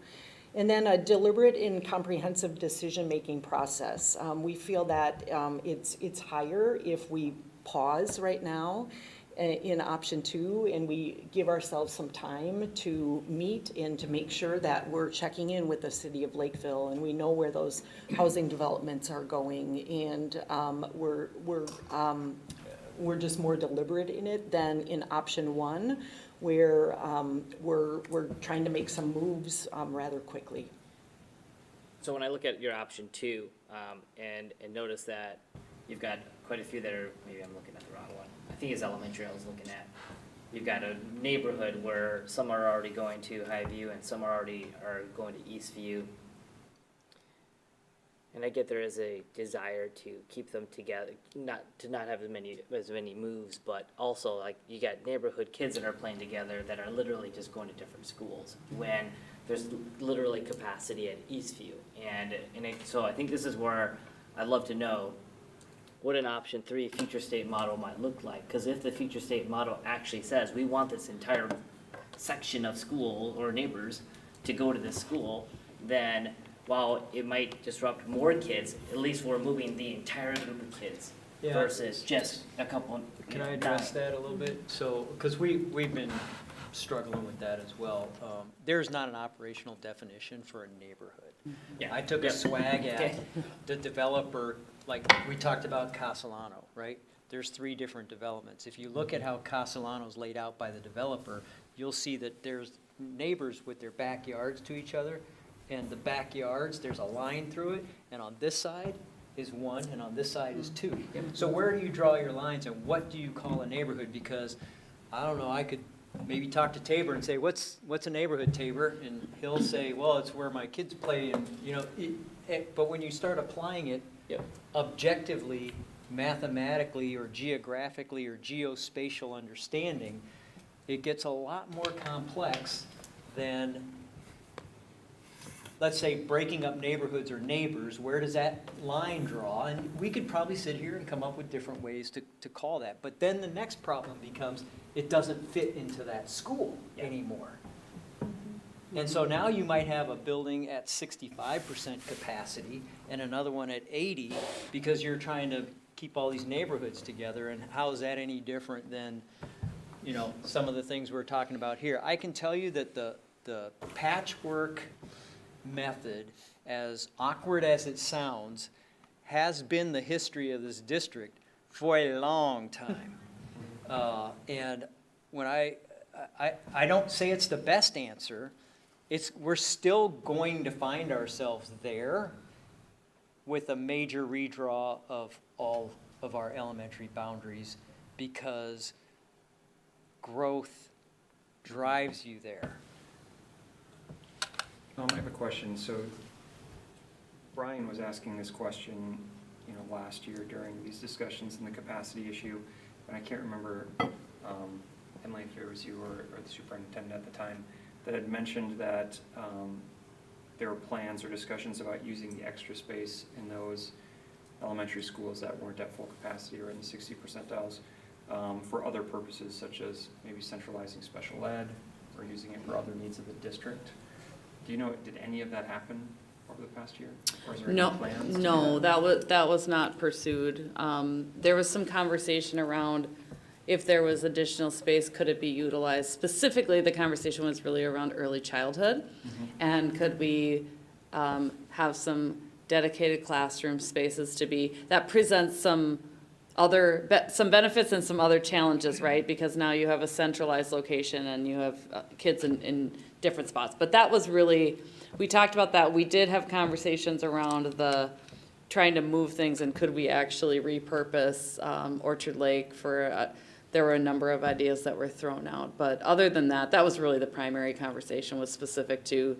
And then a deliberate and comprehensive decision-making process. We feel that it's higher if we pause right now in option 2, and we give ourselves some time to meet and to make sure that we're checking in with the city of Lakeville, and we know where those housing developments are going, and we're just more deliberate in it than in option 1, where we're trying to make some moves rather quickly. So when I look at your option 2, and notice that you've got quite a few that are, maybe I'm looking at the wrong one. I think it's elementary I was looking at. You've got a neighborhood where some are already going to Highview and some are going to Eastview. And I get there is a desire to keep them together, not have as many moves, but also like you got neighborhood kids that are playing together that are literally just going to different schools when there's literally capacity at Eastview. So I think this is where I'd love to know what an option 3 future state model might look like. Because if the future state model actually says we want this entire section of school or neighbors to go to this school, then while it might disrupt more kids, at least we're moving the entire group of kids Yeah. versus just a couple. Can I address that a little bit? So, because we've been struggling with that as well. There's not an operational definition for a neighborhood. Yeah. I took a Yep. swag Okay. at the developer, like we talked about Castellano, right? There's 3 different developments. If you look at how Castellano's laid out by the developer, you'll see that there's neighbors with their backyards to each other, and the backyards, there's a line through it, and on this side is 1, and on this side is 2. So where do you draw your lines, and what do you call a neighborhood? Because, I don't know, I could maybe talk to Tabor and say, what's a neighborhood, Tabor? And he'll say, well, it's where my kids play, and, but when you start applying it Yep. objectively, mathematically, or geographically, or geospatial understanding, it gets a lot more complex than, let's say, breaking up neighborhoods or neighbors. Where does that line draw? And we could probably sit here and come up with different ways to call that. But then the next problem becomes, it doesn't fit into that school anymore. And so now you might have a building at 65% capacity and another one at 80 because you're trying to keep all these neighborhoods together. And how is that any different than, some of the things we're talking about here? I can tell you that the patchwork method, as awkward as it sounds, has been the history of this district for a long time. And when I don't say it's the best answer, we're still going to find ourselves there with a major redraw of all of our elementary boundaries because growth drives you there. I have a question. So Brian was asking this question, last year during these discussions in the capacity issue, and I can't remember Emily, if it was you or the superintendent at the time, that had mentioned that there were plans or discussions about using the extra space in those elementary schools that weren't at full capacity or in the 60 percentiles for other purposes, such as maybe centralizing special ed or using it for other needs of the district. Do you know, did any of that happen over the past year? Or is there any No, plans to do no, that? that was not pursued. There was some conversation around if there was additional space, could it be utilized? Specifically, the conversation was really around early childhood. And could we have some dedicated classroom spaces to be, that presents some some benefits and some other challenges, right? Because now you have a centralized location and you have kids in different spots. But that was really, we talked about that. We did have conversations around trying to move things and could we actually repurpose Orchard Lake for, there were a number of ideas that were thrown out. But other than that, that was really the primary conversation, was specific to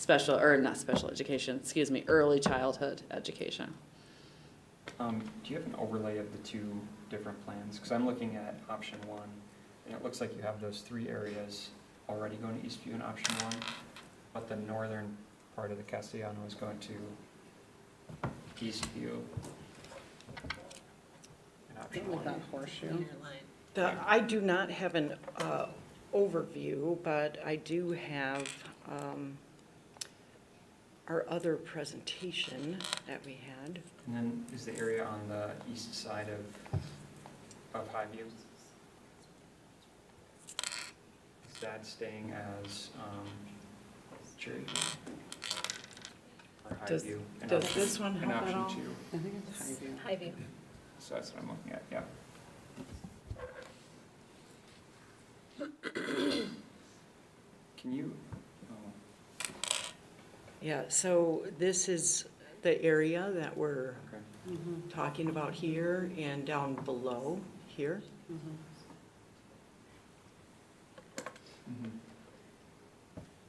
not special education, excuse me, early childhood education. Do you have an overlay of the two different plans? Because I'm looking at option one, and it looks like you have those 3 areas already going to Eastview in option one, but the northern part of the Castellano is going to Eastview in option Like that one. horseshoe. Underline. I do not have an overview, but I do have our other presentation that we had. And then is the area on the east side of Highview? Is that staying as Cherry View? Or Does- Highview? in does option- this one in help at option all? 2? I think it's Highview. Highview. So that's what I'm looking at, yeah. Can you, oh, Yeah, so this is the area that we're okay. talking about here and down below here. Mhm.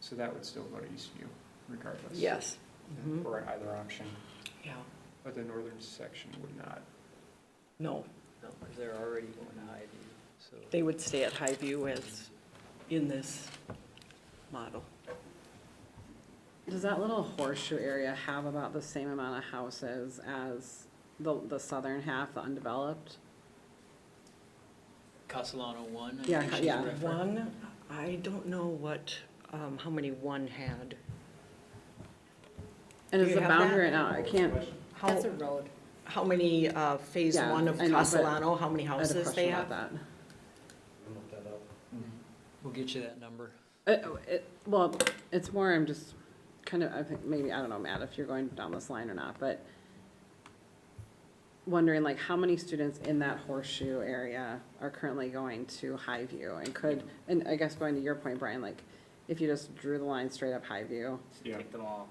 So that would still go to Eastview regardless? Yes. Mhm. Or either option, Yeah, but the northern section would not. no, No, because they're already going to Highview, so. they would stay at Highview as in this model. Does that little horseshoe area have about the same amount of houses as the southern half, the undeveloped? Castellano 1, I Yeah, think she's yeah. referring. One, I don't know what, how many one had. And Do is you the have boundary that? right now, I can't, How, That's a road. how many, phase Yeah, one of I know, but Castellano, how many I had a houses they question have? about that. We'll get you that number. Well, it's more, I'm just kind of, I think, maybe, I don't know, Matt, if you're going down this line or not, but wondering like how many students in that horseshoe area are currently going to Highview and could, and I guess going to your point, Brian, like if you just drew the line straight up Highview, Yeah. Take them all.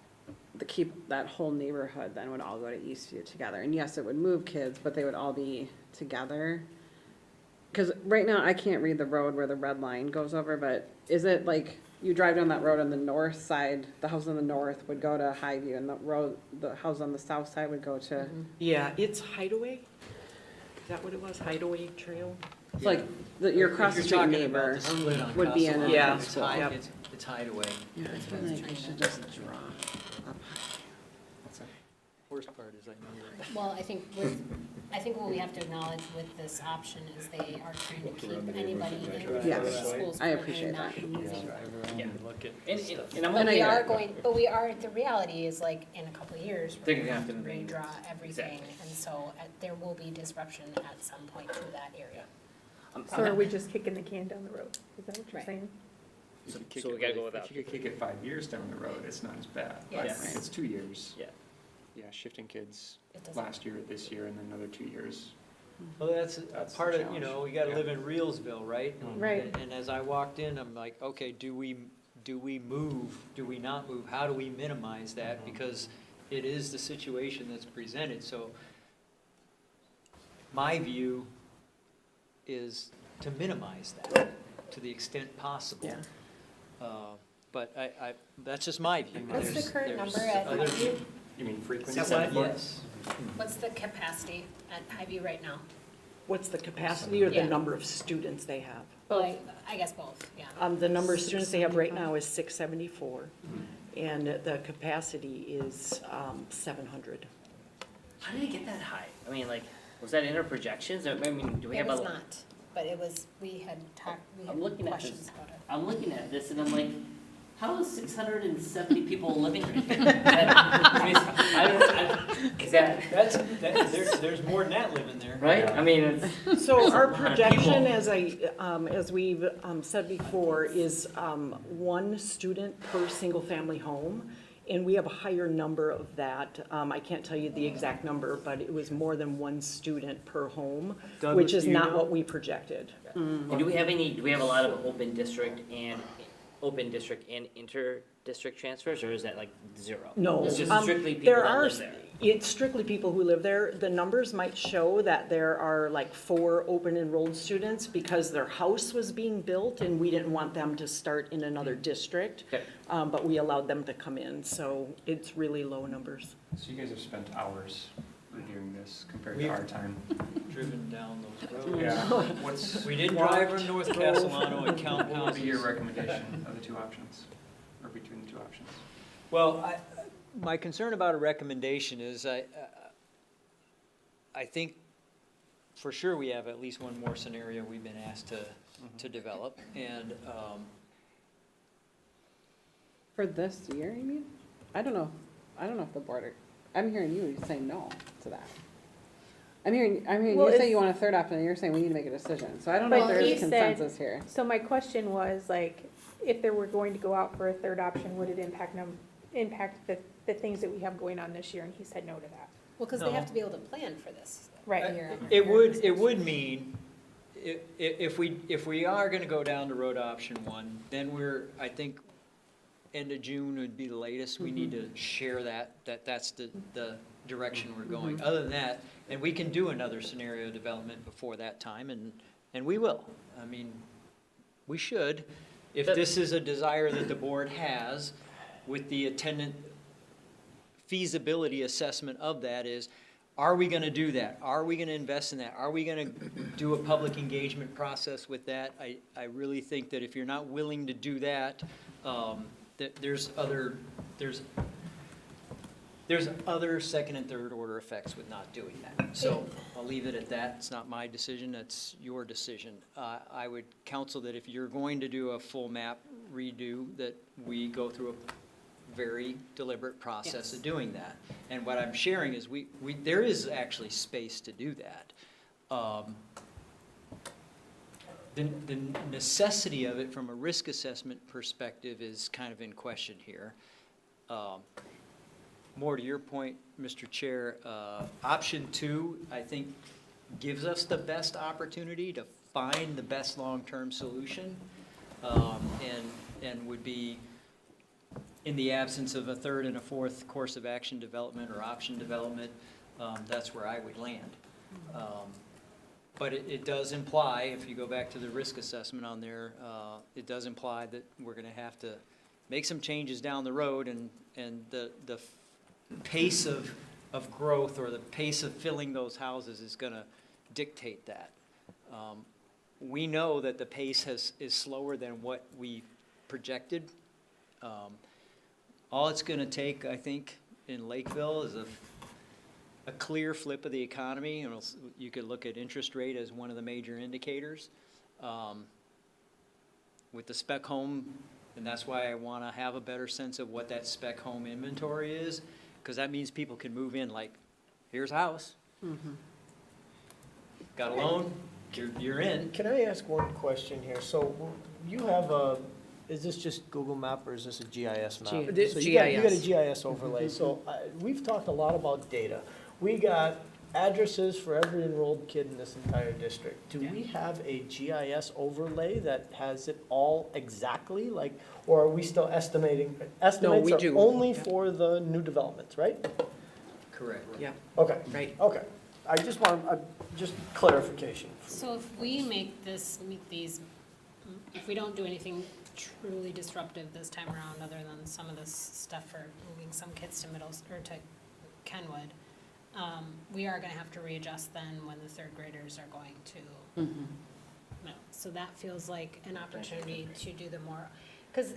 keep that whole neighborhood then would all go to Eastview together. And yes, it would move kids, but they would all be together. Because right now, I can't read the road where the red line goes over, but is it like you drive down that road on the north side, the house on the north would go to Highview, and the house on the south side would go to, Yeah, it's Hideaway. Is that what it was? Hideaway Trail? it's like, your If across the you're street talking about neighbor the split on would be in. Castellano, Yeah. It's Yep. it's Hideaway. Yeah, I feel like I should just draw up. Worst part is I know that. Well, I think what we have to acknowledge with this option is they are trying to keep anybody in Yes, the schools I currently appreciate not that. moving. Yeah. Look at And, stuff. and I'm But And I we get are it. going, the reality is like in a couple of years, They're we're gonna have going to to move redraw everything. Exactly. And so there will be disruption at some point to that area. So are we just kicking the can down the road? Is that what you're Right. saying? So we gotta go without. If you could kick it 5 years down the road, it's not as bad. Yes. Right? It's 2 years. Yeah. Yeah, shifting kids It doesn't. last year, this year, and then another 2 years. Well, that's That's the part of, challenge. we gotta Yeah. live in Reelsville, right? Right. And as I walked in, I'm like, okay, do we move, do we not move? How do we minimize that? Because it is the situation that's presented, so my view is to minimize that to the extent possible. Yeah. But that's just my view. What's the There's- current there's number at other- Highview? You mean frequency? Yes. What's the capacity at Highview right now? What's the capacity or the Yeah. number of students they have? Well, I guess both, yeah. The number of students they have right now is 674, and the capacity is 700. How did it get that high? I mean, like, was that in our projections? I mean, do we It have was a? not, but it was, we had I'm looking at questions this. about it. I'm looking at this and I'm like, how is 670 people living right here? Is that, There's more than that living there. right? I mean, it's. So That's a our lot of projection, people. as we've said before, is 1 student per single-family home, and we have a higher number of that. I can't tell you the exact number, but it was more than 1 student per home, Douglas, which is do you not know? what we projected. And do we have a lot of open district and inter-district transfers, or is that like 0? No. It's just strictly people There that are, live there. it's strictly people who live there. The numbers might show that there are like 4 open enrolled students because their house was being built and we didn't want them to start in another district. Okay. But we allowed them to come in, so it's really low numbers. So you guys have spent hours reviewing this compared We've- to our time. Driven down those roads. Yeah. What's, We did drive from North Castellano and count what would be your houses. recommendation of the 2 options, or between the 2 options? Well, my concern about a recommendation is I think for sure we have at least one more scenario we've been asked to develop. And For this year, you mean? I don't know if the board, I'm hearing you say no to that. I'm hearing Well, you say if- you want a third option, and you're saying we need to make a decision, so I don't know if But there he is said- consensus here. So my question was, like, if there were going to go out for a third option, would it impact the things that we have going on this year? And he said no to that. Well, because they have to be able to plan for this. Right. year on it year. would mean, if we are gonna go down the road option 1, then I think, end of June would be the latest. We need to share that's the direction we're going. Other than that, and we can do another scenario development before that time, and we will. I mean, we should, if this is a desire that the board has, with the attendant feasibility assessment of that is, are we gonna do that? Are we gonna invest in that? Are we gonna do a public engagement process with that? I really think that if you're not willing to do that, that there's other second and third order effects with not doing that. So I'll leave it at that. It's not my decision, that's your decision. I would counsel that if you're going to do a full map redo, that we go through a very deliberate process of doing that. And what I'm sharing is there is actually space to do that. The necessity of it from a risk assessment perspective is kind of in question here. More to your point, Mr. Chair, option 2, I think, gives us the best opportunity to find the best long-term solution, and would be, in the absence of a third and a fourth course of action development or option development, that's where I would land. But it does imply, if you go back to the risk assessment on there, it does imply that we're gonna have to make some changes down the road, and the pace of growth or the pace of filling those houses is gonna dictate that. We know that the pace is slower than what we projected. All it's gonna take, I think, in Lakeville is a clear flip of the economy. You could look at interest rate as one of the major indicators. With the spec home, and that's why I wanna have a better sense of what that spec home inventory is, because that means people can move in, like, here's a house. Got a loan, you're in. Can I ask one question here? So you have is this just Google Map or is this a GIS map? G- So you got a GIS. GIS overlay. So we've talked a lot about data. We got addresses for every enrolled kid in this entire district. Do we have a GIS overlay that has it all exactly, like, or are we still estimating? Estimates we are do. only for the new developments, right? Correct. Yeah, Okay, right. okay. I just want, just clarification. So if we make these, if we don't do anything truly disruptive this time around, other than some of this stuff for moving some kids to to Kenwood, we are gonna have to readjust then when the third graders are going to Mhm. no, so that feels like an opportunity to do the more, because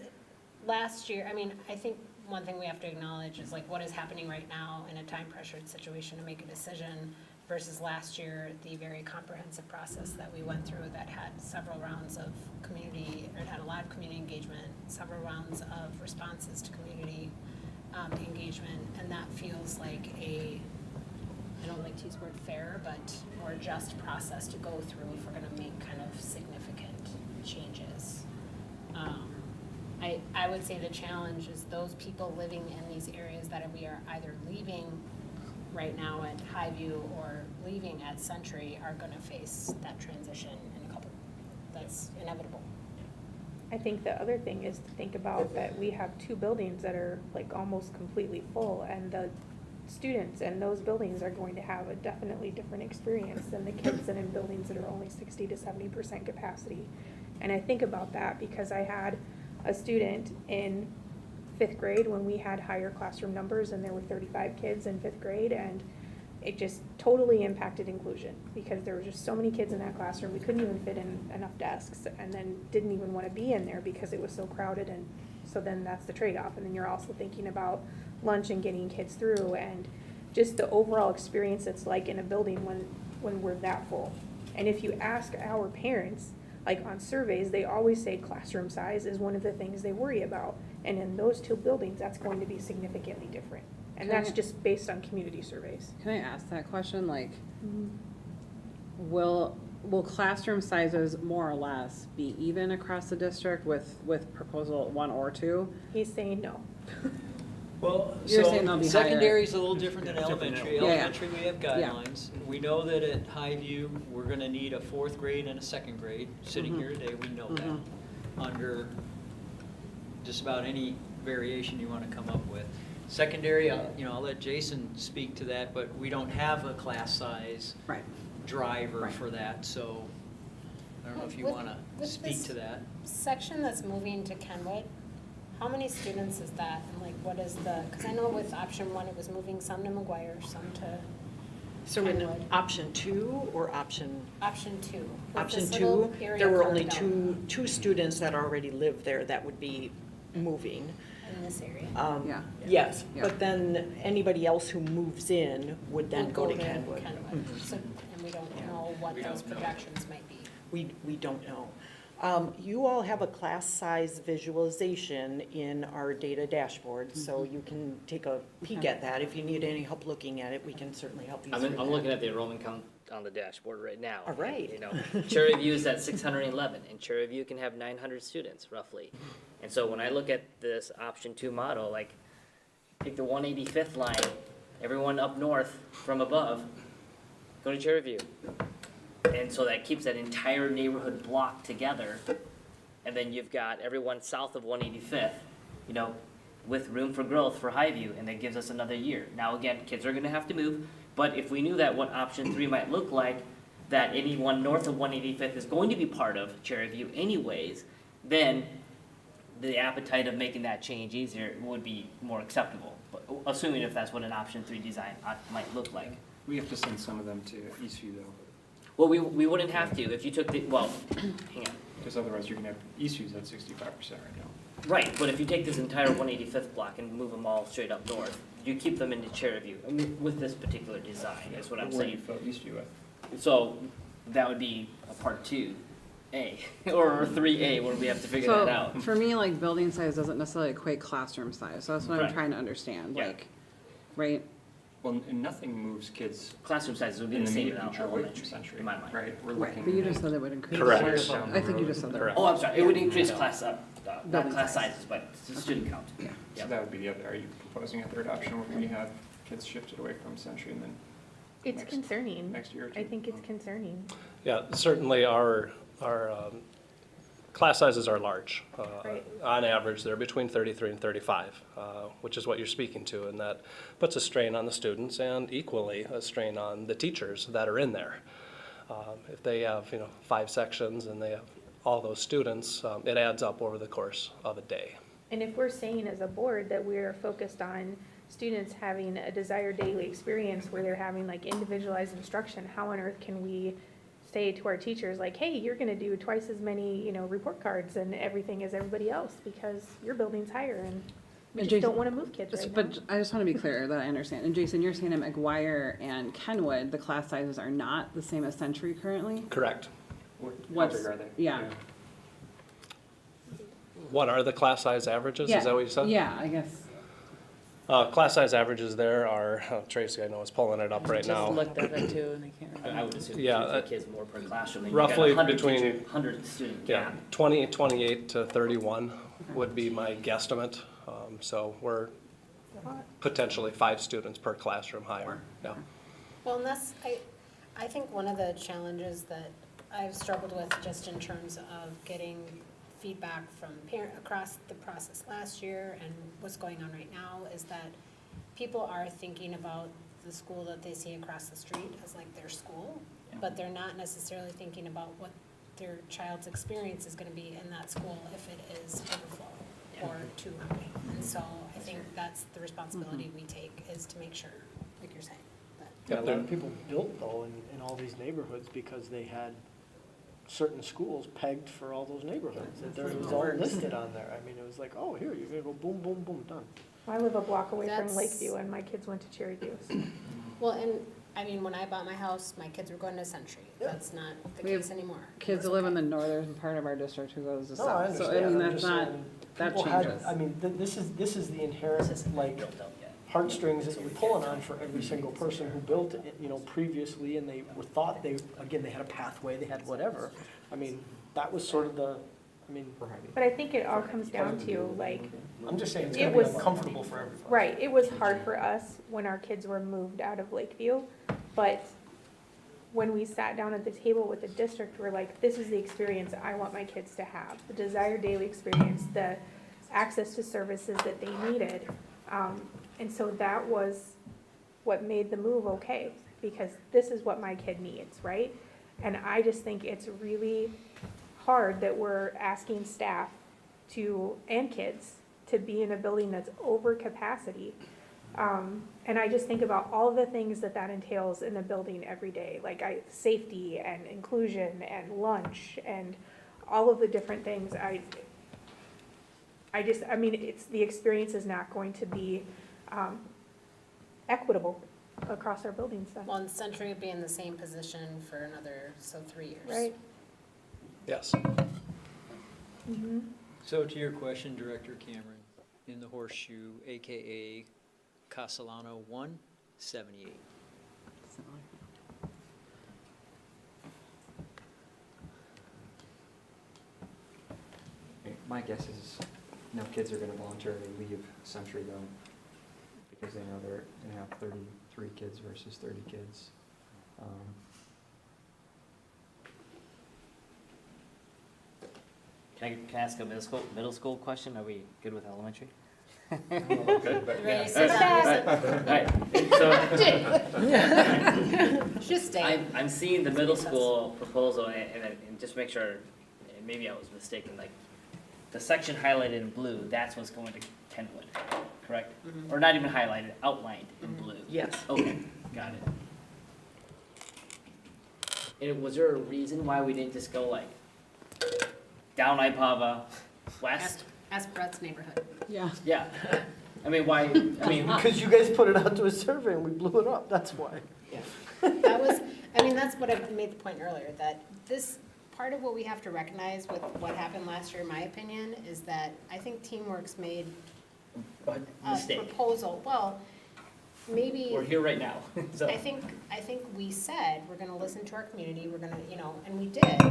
last year, I mean, I think one thing we have to acknowledge is like what is happening right now in a time pressured situation to make a decision versus last year, the very comprehensive process that we went through that had several rounds of community, or it had a lot of community engagement, several rounds of responses to community engagement, and that feels like a, I don't like to use the word fair, but more just process to go through if we're gonna make kind of significant changes. I would say the challenge is those people living in these areas that we are either leaving right now at Highview or leaving at Century are gonna face that transition in a couple, that's inevitable. I think the other thing is to think about that we have two buildings that are like almost completely full, and the students in those buildings are going to have a definitely different experience than the kids that in buildings that are only 60 to 70% capacity. And I think about that because I had a student in 5th grade when we had higher classroom numbers and there were 35 kids in 5th grade, and it just totally impacted inclusion because there were just so many kids in that classroom. We couldn't even fit in enough desks, and then didn't even want to be in there because it was so crowded. And so then that's the trade-off. And then you're also thinking about lunch and getting kids through, and just the overall experience it's like in a building when we're that full. And if you ask our parents, like on surveys, they always say classroom size is one of the things they worry about. And in those two buildings, that's going to be significantly different. And that's just based on community surveys. Can I ask that question? Like, will classroom sizes more or less be even across the district with proposal 1 or 2? He's saying no. Well, You're saying so they'll be higher. secondary is a little different than Yeah, different elementary. now. Yeah, yeah. Elementary, we have Yeah. guidelines. We know that at Highview, we're gonna need a 4th grade and a 2nd grade. Sitting Mhm. here today, we know Mhm. that. Under just about any variation you wanna come up with. Secondary, I'll let Jason speak to that, but we don't have a class size Right. driver Right. for that, so I don't know if you With- wanna with speak this- to that. Section that's moving to Kenwood, how many students is that? And like, what is the, because I know with option 1, it was moving some to McGuire, some to So in Kenwood. option 2 or option? Option 2. with Option this little 2, area there were carved only out two students that already lived there that would be moving. in this area. Yeah. Yes, Yeah. but then anybody else who moves in would then Would go to Kenwood. Kenwood. So, and we don't know what We those don't know. projections might be. We don't know. You all have a class size visualization in our data dashboard, so you can take a peek at that. If you need any help looking at it, we can certainly help you through that. I'm looking at the enrollment count on the dashboard right now. All right. You know, Cherry View is at 611, and Cherry View can have 900 students roughly. And so when I look at this option 2 model, like, take the 185th line, everyone up north from above, go to Cherry View. And so that keeps that entire neighborhood block together. And then you've got everyone south of 185th, with room for growth for Highview, and that gives us another year. Now, again, kids are gonna have to move, but if we knew that what option 3 might look like, that anyone north of 185th is going to be part of Cherry View anyways, then the appetite of making that change easier would be more acceptable, but assuming if that's what an option 3 design might look like. We have to send some of them to Eastview though, Well, we wouldn't have to if you took hang on. because otherwise you're gonna have, Eastview's at 65% right now. Right, but if you take this entire 185th block and move them all straight up north, you keep them into Cherry View, I mean, with this particular design, is what I'm Where do you saying. fill Eastview at? So, that would be a part 2A, or 3A, where we have to figure that out. So for me, like, building size doesn't necessarily equate classroom size, so that's what I'm Right. trying to understand, Yeah. like, right? Well, and nothing moves kids Classroom sizes would be in the the same in immediate future away from elementary, Century, in my mind. right? We're Right, looking. but you just said it would increase. Correct. years down the I think you road. just said that. Correct. Oh, I'm sorry, it would increase class not Building class size. sizes, but student count. Yeah. So Yep. that would be the other, are you proposing a third option where we have kids shifted away from Century and then It's Next- concerning. next year or two? I think it's concerning. Yeah, certainly our class sizes are large. Right. On average, they're between 33 and 35, which is what you're speaking to, and that puts a strain on the students and equally a strain on the teachers that are in there. If they have, 5 sections and they have all those students, it adds up over the course of a day. And if we're saying as a board that we're focused on students having a desired daily experience where they're having like individualized instruction, how on earth can we say to our teachers like, hey, you're gonna do twice as many, report cards and everything as everybody else because your building's higher and we And just Jason- don't wanna move kids right now. But I just want to be clear that I understand. And Jason, you're saying at McGuire and Kenwood, the class sizes are not the same as Century currently? Correct. How What's- big are they? yeah. What are the class size averages? Is that what you said? Yeah, I guess. Class size averages there are, Tracy, I know is pulling it up right Just now. looked at it too, and I can't remember. I would assume Yeah, 2 or 3 kids more per classroom. and roughly you got 100 between- teacher, 100 student Yeah, gap. 28 to 31 would be my guesstimate. So we're potentially 5 students per classroom higher, yeah. Well, and that's, I think one of the challenges that I've struggled with just in terms of getting feedback from across the process last year and what's going on right now is that people are thinking about the school that they see across the street as like their school, but they're not necessarily thinking about what their child's experience is gonna be in that school if it is overflow or too high. And so I think that's the responsibility we take, is to make sure, like you're saying, that. Yeah, a lot of people built though in all these neighborhoods because they had certain schools pegged for all those neighborhoods. That there was all listed on there. I mean, it was like, oh, here, you're gonna go boom, boom, boom, done. I live a block away from That's- Lakeview and my kids went to Cherry View. Well, and, I mean, when I bought my house, my kids were going to Century. That's not the We have case anymore. Kids It's who live in okay. the northern part of our district who goes to No, I south. So, I understand. mean, I'm that's just not, saying, that people had- changes. I mean, this is the inherent, This isn't like, built up yet. heartstrings that you're pulling on for every single person who built it, previously, and they were thought they had a pathway, they had whatever. I mean, that was sort of the, But I think it all comes down to like, I'm just saying, it's It gonna be was- uncomfortable for everybody. right, it was hard for us when our kids were moved out of Lakeview, but when we sat down at the table with the district, we're like, this is the experience I want my kids to have, the desired daily experience, the access to services that they needed. And so that was what made the move okay, because this is what my kid needs, right? And I just think it's really hard that we're asking staff and kids to be in a building that's over capacity. And I just think about all the things that it's in a building every day, like safety and inclusion and lunch and all of the different things. The experience is not going to be equitable across our buildings then, Well, and Century would be in the same position for another, 3 years. right? Yes. Mm-hmm. So to your question, Director Cameron, in the horseshoe, AKA Castellano 178. My guess is no kids are gonna voluntarily leave Century though, because they know they're gonna have 33 kids versus 30 kids. Can I ask a middle school question? Are we good with elementary? Ready, sit down. Alright, so Just stay. I'm seeing the middle school proposal and just make sure, and maybe I was mistaken, like, the section highlighted in blue, that's what's going to Kenwood, correct? Or not even highlighted, outlined in blue? Yes. Okay, got it. And was there a reason why we didn't just go like down Ipava, west? Ask Brett's neighborhood. Yeah. Yeah. I mean, why, Because you guys put it out to a survey and we blew it up, that's why. That was, that's what I made the point earlier, that this, part of what we have to recognize with what happened last year, in my opinion, is that I think Teamworks made a mistake. proposal, well, maybe. We're here right now, so. I think we said, we're gonna listen to our community, we're gonna, and we did.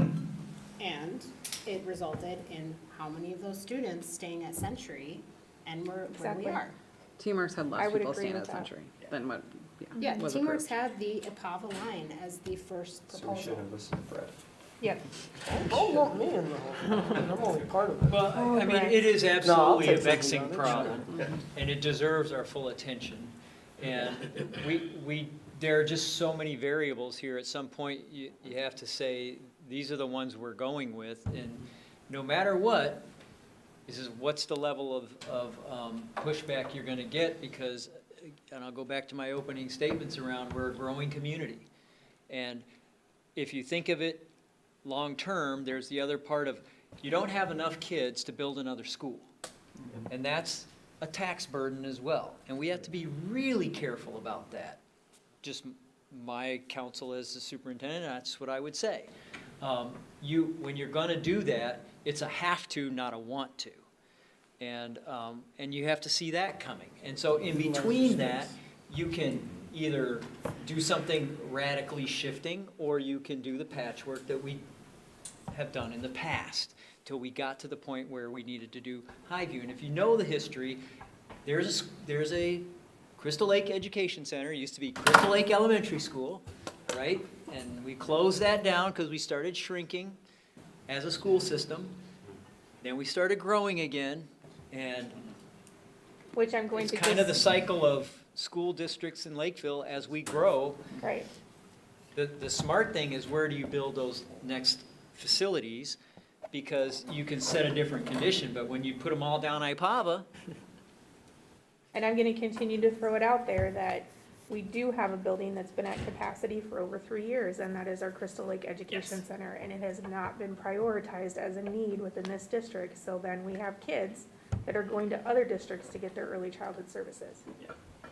And it resulted in how many of those students staying at Century, and we're where we Exactly. are. Teamworks had I less would people agree staying with at that. Century than what, Yeah, was Teamworks approved. had the Ipava line as the first So we should proposal. have listened to Brett. Yep. Don't lump me in the whole thing, I'm only part of it. Well, I mean, right. it is absolutely a take something vexing on it, problem, and it deserves our full attention. And there are just so many variables here. At some point, you have to say, these are the ones we're going with, and no matter what, this is what's the level of pushback you're gonna get, because and I'll go back to my opening statements around, we're a growing community. And if you think of it long-term, there's the other part of, you don't have enough kids to build another school. And that's a tax burden as well. And we have to be really careful about that. Just my counsel as the superintendent, that's what I would say. When you're gonna do that, it's a have to, not a want to. And you have to see that coming. And so in between that, you can either do something radically shifting, or you can do the patchwork that we have done in the past, till we got to the point where we needed to do Highview. And if you know the history, there's a Crystal Lake Education Center, it used to be Crystal Lake Elementary School, right? And we closed that down because we started shrinking as a school system. Then we started growing again, and Which I'm going it's to kind of the just, cycle of school districts in Lakeville as we grow. right. The smart thing is, where do you build those next facilities? Because you can set a different condition, but when you put them all down Ipava, And I'm gonna continue to throw it out there that we do have a building that's been at capacity for over 3 years, and that is our Crystal Lake Education Yes. Center, and it has not been prioritized as a need within this district, so then we have kids that are going to other districts to get their early childhood services. Yeah,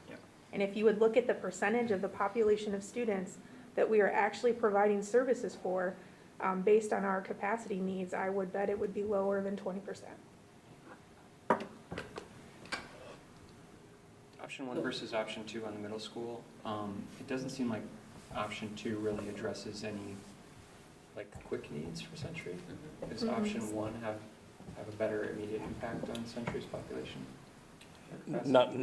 yeah. And if you would look at the percentage of the population of students that we are actually providing services for, based on our capacity needs, I would bet it would be lower than 20%. Option 1 versus option 2 on the middle school, it doesn't seem like option 2 really addresses any, like, quick needs for Century. Does option 1 have a better immediate impact on Century's population? Not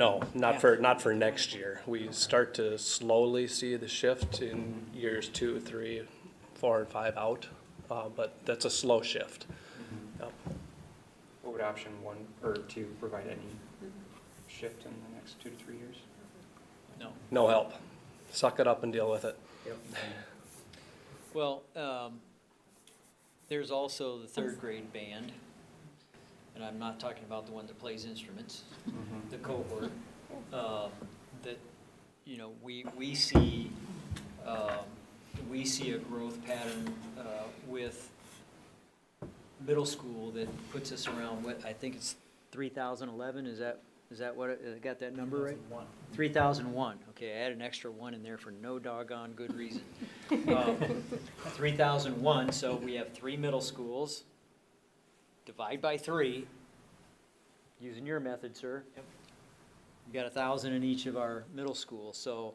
for next year. We start to slowly see the shift in years 2, 3, 4, and 5 out, but that's a slow shift. Yep. What would option 1 or 2 provide any shift in the next 2 to 3 years? no. No help. Suck it up and deal with it. Well, there's also the third grade band, and I'm not talking about the one that plays instruments, the cohort, that, we see a growth pattern with middle school that puts us around, what, I think it's 3,011, is that what, I got that number right? 3,001, okay, I add an extra one in there for no doggone good reason. 3,001, so we have 3 middle schools, divide by 3, using your method, sir. You got 1,000 in each of our middle schools, so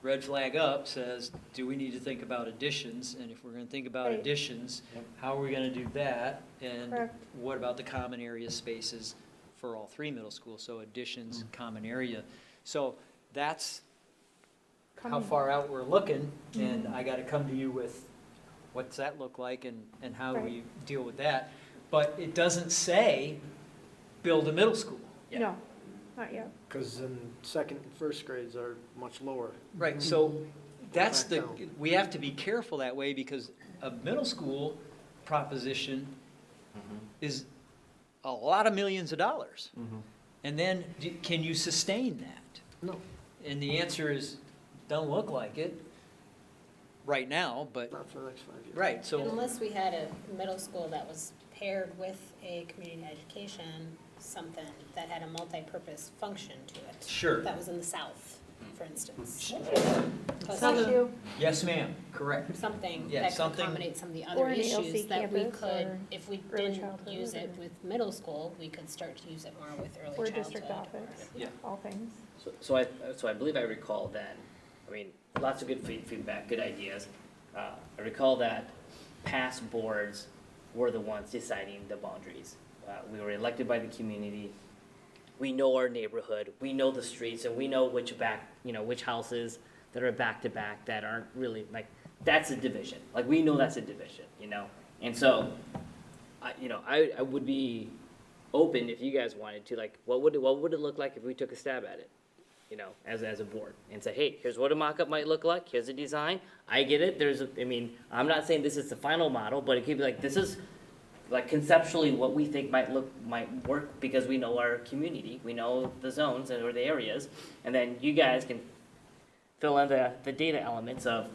red flag up says, do we need to think about additions? And if we're gonna think about Right. additions, how are we gonna do that? And Correct. what about the common area spaces for all 3 middle schools? So additions, common area. So that's how Coming far out we're looking, and I gotta come to you with, what's that look like, and how Right. we deal with that. But it doesn't say, build a middle school. No, not yet. Because then second and first grades are much lower. Right, so that's Back the, down. we have to be careful that way, because a middle school proposition is a lot of millions of dollars. And then, can you sustain that? No, And the answer is, don't look like it right now, but, not for the next 5 years. right, so, Unless we had a middle school that was paired with a community education, something that had a multi-purpose function to it. Sure. That was in the south, for instance. Thank you. yes, ma'am, correct. Something Yeah, that could something- accommodate some of the Or other an issues ALC that we campus could, or if we early didn't childhood use it or- with middle school, we could start to use it more with early Or childhood. district office, Yeah. all things. So I believe I recall then, I mean, lots of good feedback, good ideas. I recall that past boards were the ones deciding the boundaries. We were elected by the community. We know our neighborhood, we know the streets, and we know which houses that are back to back that aren't really, like, that's a division. Like, we know that's a division, And so, I would be open if you guys wanted to, like, what would it look like if we took a stab at it? As a board, and say, hey, here's what a mock-up might look like, here's a design, I get it, I'm not saying this is the final model, but it could be like, this is like conceptually what we think might work because we know our community, we know the zones or the areas, and then you guys can fill in the data elements of,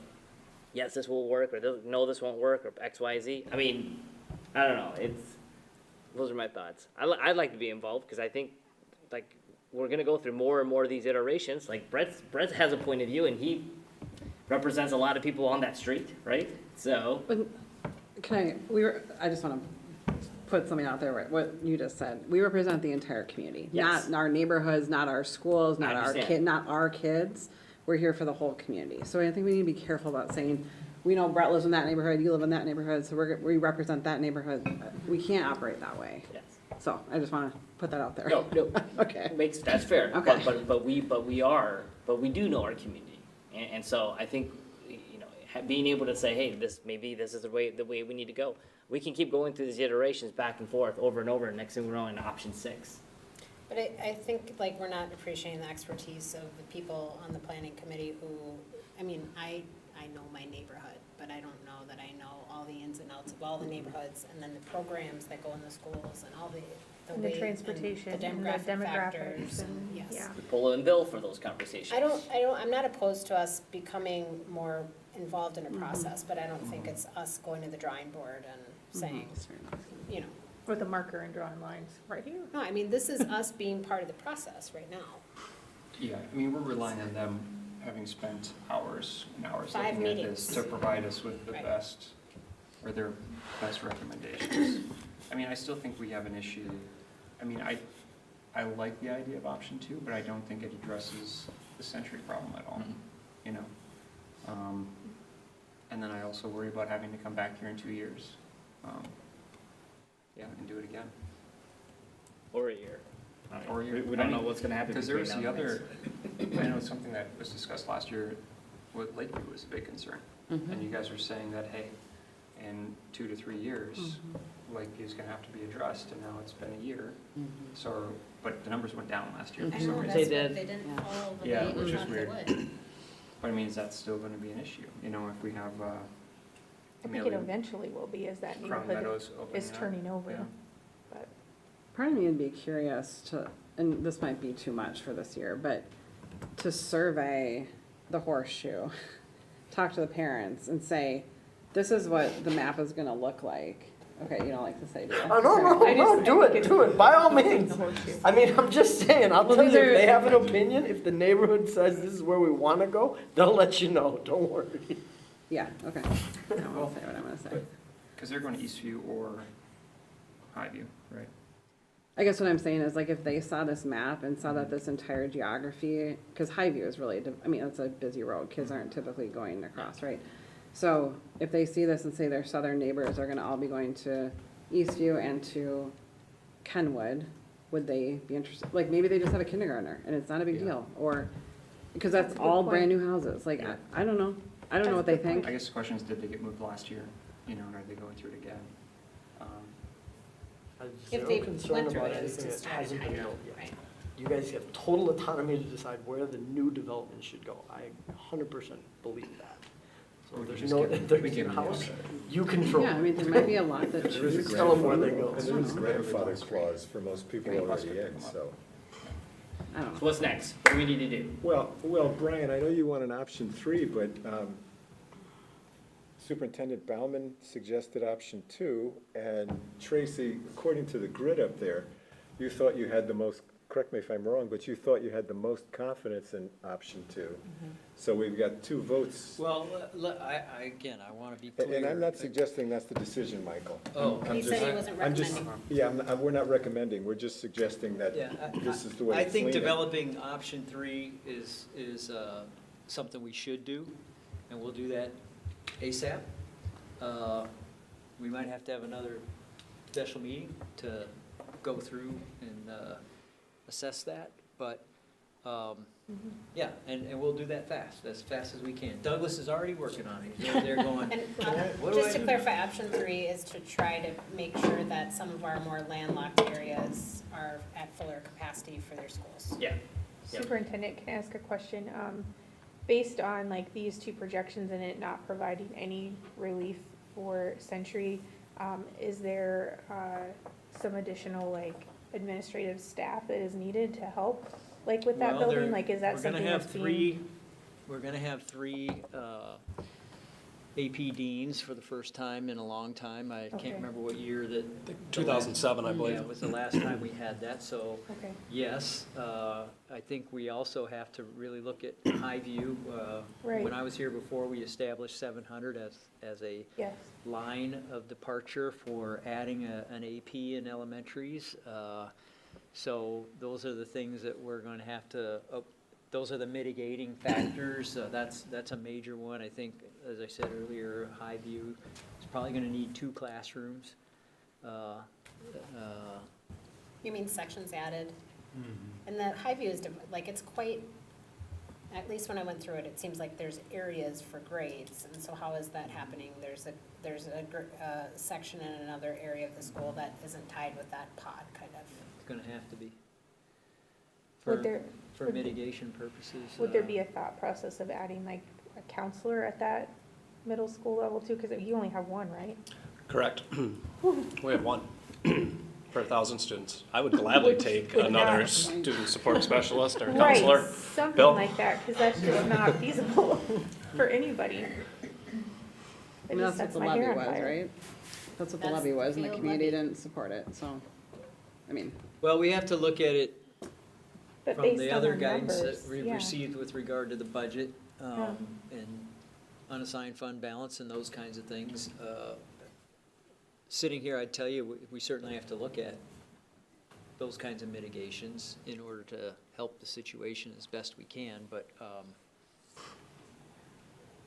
yes, this will work, or no, this won't work, or X, Y, Z. I mean, I don't know, those are my thoughts. I'd like to be involved, because I think, like, we're gonna go through more and more of these iterations. Like, Brett has a point of view, and he represents a lot of people on that street, right? So, I just wanna put something out there, what you just said. We represent the entire community, Yes. not our neighborhoods, not our schools, I understand. not our kids. We're here for the whole community. So I think we need to be careful about saying, we know Brett lives in that neighborhood, you live in that neighborhood, so we represent that neighborhood. We can't operate that way. yes. So I just wanna put that out there. No, Okay. that's fair. Okay. But we do know our community. And so I think, you know, being able to say, hey, maybe this is the way we need to go. We can keep going through these iterations back and forth over and over, and next thing we're on option 6. But I think, like, we're not appreciating the expertise of the people on the planning committee who, I mean, I know my neighborhood, but I don't know that I know all the ins and outs of all the neighborhoods, and then the programs that go in the schools, and all the And way, the transportation, the and the demographic factors, demographics, and, and, yes. yeah. Pull and bill for those conversations. I'm not opposed to us becoming more involved in a process, but I don't think it's us going to the drawing board and saying, you know, With a marker and drawing lines right here. no, I mean, this is us being part of the process right now. Yeah, I mean, we're relying on them having spent hours and hours 5 looking at meetings. this to provide us with the Right. best, or their best recommendations. I mean, I still think we have an issue. I mean, I like the idea of option 2, but I don't think it addresses the Century problem at all, you know? And then I also worry about having to come back here in 2 years. Yeah, and do it again. Or a year. Or a year. We don't know what's gonna happen Because there between was now the and other, I know it's something that was discussed last year, with Lakeville was a big concern. And you guys were saying that, hey, in 2 to 3 years, Lakeview's gonna have to be addressed, and now it's been a year. So, but the numbers went down last year for I some know, reason. that's They what did, they didn't yeah. follow the Yeah, way which we is thought they weird. would. But I mean, is that still gonna be an issue? You know, if we have, I think it Amelia eventually will be as that Crown neighborhood Meadows opening is up. turning over. Yeah. But Part of me would be curious to, and this might be too much for this year, but to survey the horseshoe, talk to the parents and say, this is what the map is gonna look like. Okay, you don't like this idea. Oh, no, do it, by all means. I mean, I'm just saying, I'll Well, tell you, these if are- they have an opinion, if the neighborhood says this is where we wanna go, they'll let you know, don't worry. Yeah, okay. I won't say what I'm gonna say. because they're going to Eastview or Highview, right? I guess what I'm saying is like if they saw this map and saw that this entire geography, because Highview is really, I mean, it's a busy road, kids aren't typically going across, right? So if they see this and say their southern neighbors are gonna all be going to Eastview and to Kenwood, would they be interested? Like maybe they just have a kindergartner and it's not a big Yeah. deal, or, because that's That's a good all point. brand new houses, like, Yeah. I don't know. I don't know what they That's a good think. I guess the question is, did they get moved last year? You know, and are they going through it again? If they went through it, it was just hasn't been hiding, built yet. right? You guys have total autonomy to decide where the new development should go. I 100% believe that. So We can there's just no, give- we there's give your them the house, option. you control. Yeah, I mean, there might be a lot that There is a choose. Tell them where they go. And there is a grandfather clause for most people already in, so. I don't know. So what's next? What do we need to do? Well, Brian, I know you want an option 3, but Superintendent Bauman suggested option 2, and Tracy, according to the grid up there, you thought you had the most, correct me if I'm wrong, but you thought you had the most confidence in option 2. So we've got 2 votes. Well, again, I want to be clear. And I'm not suggesting that's the decision, Michael. Oh. I'm He said he just- wasn't I'm just- recommending. Yeah, we're not recommending, we're just suggesting that Yeah, this is the way I it's think leaning. developing option 3 is something we should do, and we'll do that ASAP. We might have to have another special meeting to go through and assess that, but, yeah, and we'll do that as fast as we can. Douglas is already working on it. He's over there going, And what do just I to do? clarify, option 3 is to try to make sure that some of our more landlocked areas are at fuller capacity for their schools. Yeah. Yep. Superintendent, can I ask a question? Based on like these 2 projections and it not providing any relief for Century, Is there, some additional, like, administrative staff that is needed to help, like, with that Well, building? there- Like, is that something that's being? We're gonna have three AP deans for the first time in a long time. I Okay. can't remember what year that. 2007, I Yeah, believe. it was the last time we had that, so. Okay. Yes, I think we also have to really look at Highview. Right. When I was here before, we established 700 as a Yes, line of departure for adding an AP in elementaries. So those are the things that we're going to have to, those are the mitigating factors. That's a major one. I think, as I said earlier, Highview is probably going to need 2 classrooms. You mean sections added? And the high view is, like, it's quite, at least when I went through it, it seems like there's areas for grades. And so how is that happening? There's a section in another area of the school that isn't tied with that pod, kind of. It's going to have to be. Would there, For mitigation purposes. would there be a thought process of adding, like, a counselor at that middle school level too? Because you only have one, right? Correct. We have 1 for 1,000 students. I would gladly take would another not- student support specialist or Right, counselor. something Bill? like that, because that's just not feasible for anybody. I mean, that's what the my levy hair on was, fire. right? That's what the That's levy was, and the field community levy. didn't support it, so, I mean, Well, we have to look at it But from based the on other our guidance numbers, that we've yeah. received with regard to the budget, Yeah. and unassigned fund balance and those kinds of things. Sitting here, I'd tell you, we certainly have to look at those kinds of mitigations in order to help the situation as best we can, but,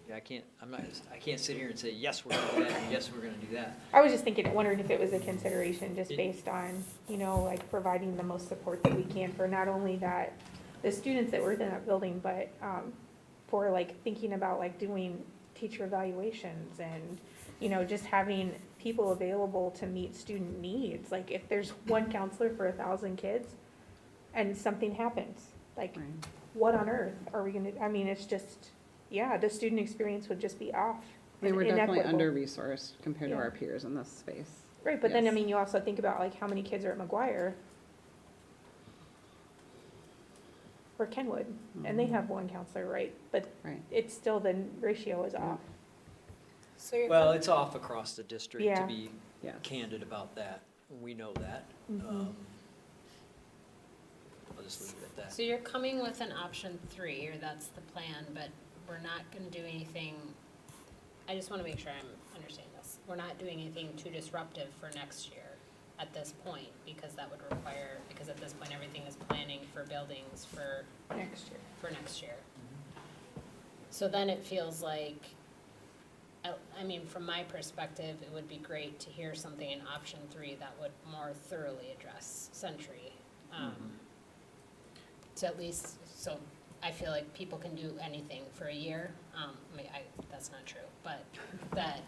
yeah, I can't sit here and say, yes, we're gonna do that, and yes, we're gonna do that. I was just thinking, wondering if it was a consideration, just based on, you know, like, providing the most support that we can for not only that, the students that work in that building, but, for like, thinking about like doing teacher evaluations and, you know, just having people available to meet student needs. Like, if there's one counselor for 1,000 kids and something happens, like, right. what on earth are we gonna, I mean, it's just, yeah, the student experience would just be off. They and were definitely inequitable. under-resourced compared to Yeah. our peers in this space. Right, but then, I Yes. mean, you also think about like how many kids are at McGuire or Kenwood, and they have one counselor, right? But Right. it's still, the ratio is off. So you're. Well, it's off across the district, to Yeah. be Yes. candid about that. We know that. Mhm. I'll just leave it at that. So you're coming with an option 3, or that's the plan, but we're not gonna do anything, I just wanna make sure I'm understanding this. We're not doing anything too disruptive for next year at this point, because that would require, because at this point, everything is planning for buildings for Next year. next year. So then it feels like, I mean, from my perspective, it would be great to hear something in option 3 that would more thoroughly address Century. To at least, so I feel like people can do anything for a year. I mean, that's not true, but that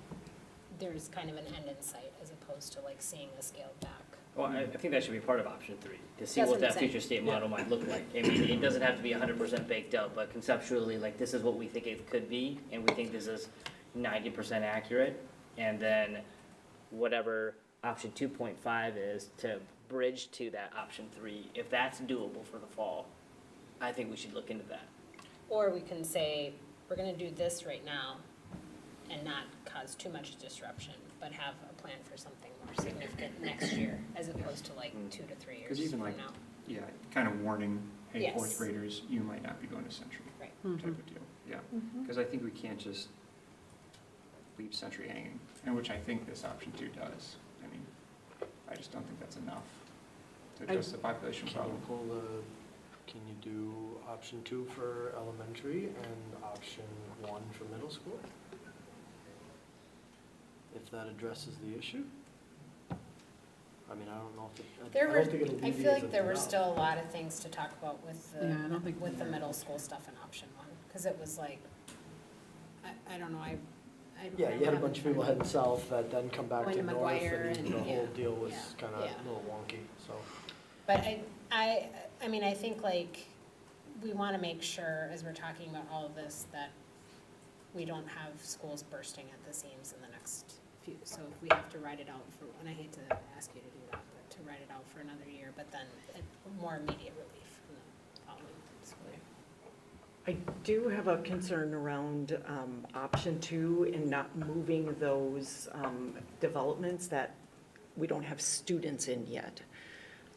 there's kind of an end in sight as opposed to like seeing a scaled back. Well, I think that should be part of option 3, to see That's what what I'm that saying. future state model might look like. I mean, it doesn't have to be 100% baked out, but conceptually, like, this is what we think it could be, and we think this is 90% accurate. And then whatever option 2.5 is to bridge to that option 3, if that's doable for the fall, I think we should look into that. Or we can say, we're gonna do this right now and not cause too much disruption, but have a plan for something more significant next year, as opposed to like 2 to 3 years Because even from like, now. yeah, kind of warning, hey, Yes. fourth graders, you might not be going to Century. Right. Type of deal, yeah. Because I think we can't just leave Century hanging, and which I think this option 2 does. I mean, I just don't think that's enough to address the population Can you problem. pull can you do option 2 for elementary and option 1 for middle school? If that addresses the issue? I mean, I don't know if it, There I were, don't think it'll I deviate feel like it there were enough. still a lot of things to talk about with Yeah, I don't think with the we are. middle school stuff in option 1, because it was like, I don't know, I. Yeah, you had a bunch of people heading south that then come back Going to to north, McGuire and the and- whole yeah, deal was yeah, kinda yeah. a little wonky, so. But I mean, I think like, we wanna make sure, as we're talking about all of this, that we don't have schools bursting at the seams in the next so if we have to write it out for, and I hate to ask you to do that, but to write it out for another year, but then more immediate relief in the following school year. I do have a concern around option 2 and not moving those developments that we don't have students in yet.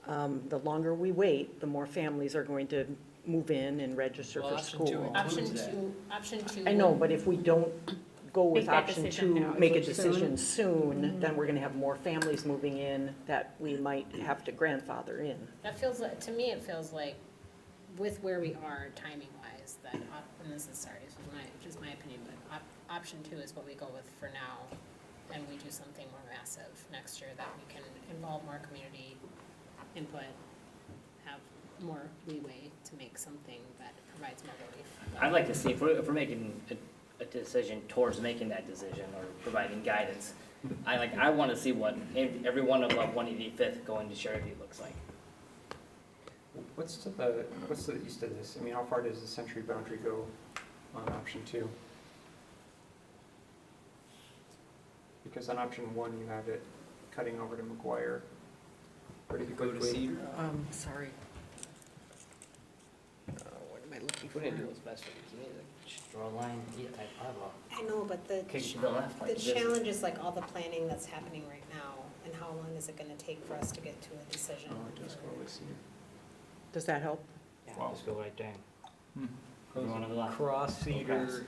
The longer we wait, the more families are going to move in and register Well, for option 2 school. includes that. Option two. I know, but if we don't go with Make that option decision 2, now. make a Soon. decision soon, then we're gonna have more families moving in that we might have to grandfather in. That feels like, to me, it feels like with where we are timing wise, that, and this is, sorry, this is just my opinion, but option 2 is what we go with for now. And we do something more massive next year that we can involve more community input, have more leeway to make something that provides more relief. I'd like to see, if we're making a decision towards making that decision or providing guidance, I want to see what every one of 185th going to Cherry View looks like. What's to the east of this? I mean, how far does the Century boundary go on option 2? Because on option 1, you have it cutting over to McGuire pretty Go to quickly. Cedar. Sorry. What am I looking for? We didn't do what's best for you. You need to just draw a line, type eyeball. I know, but the Kick to the left like the this. challenge is like all the planning that's happening right now, and how long is it gonna take for us to get to a decision? Oh, it does go with Cedar. Does that help? Yeah, Wow. just go right there. Hmm. You wanna go left? Cross Go Cedar, across.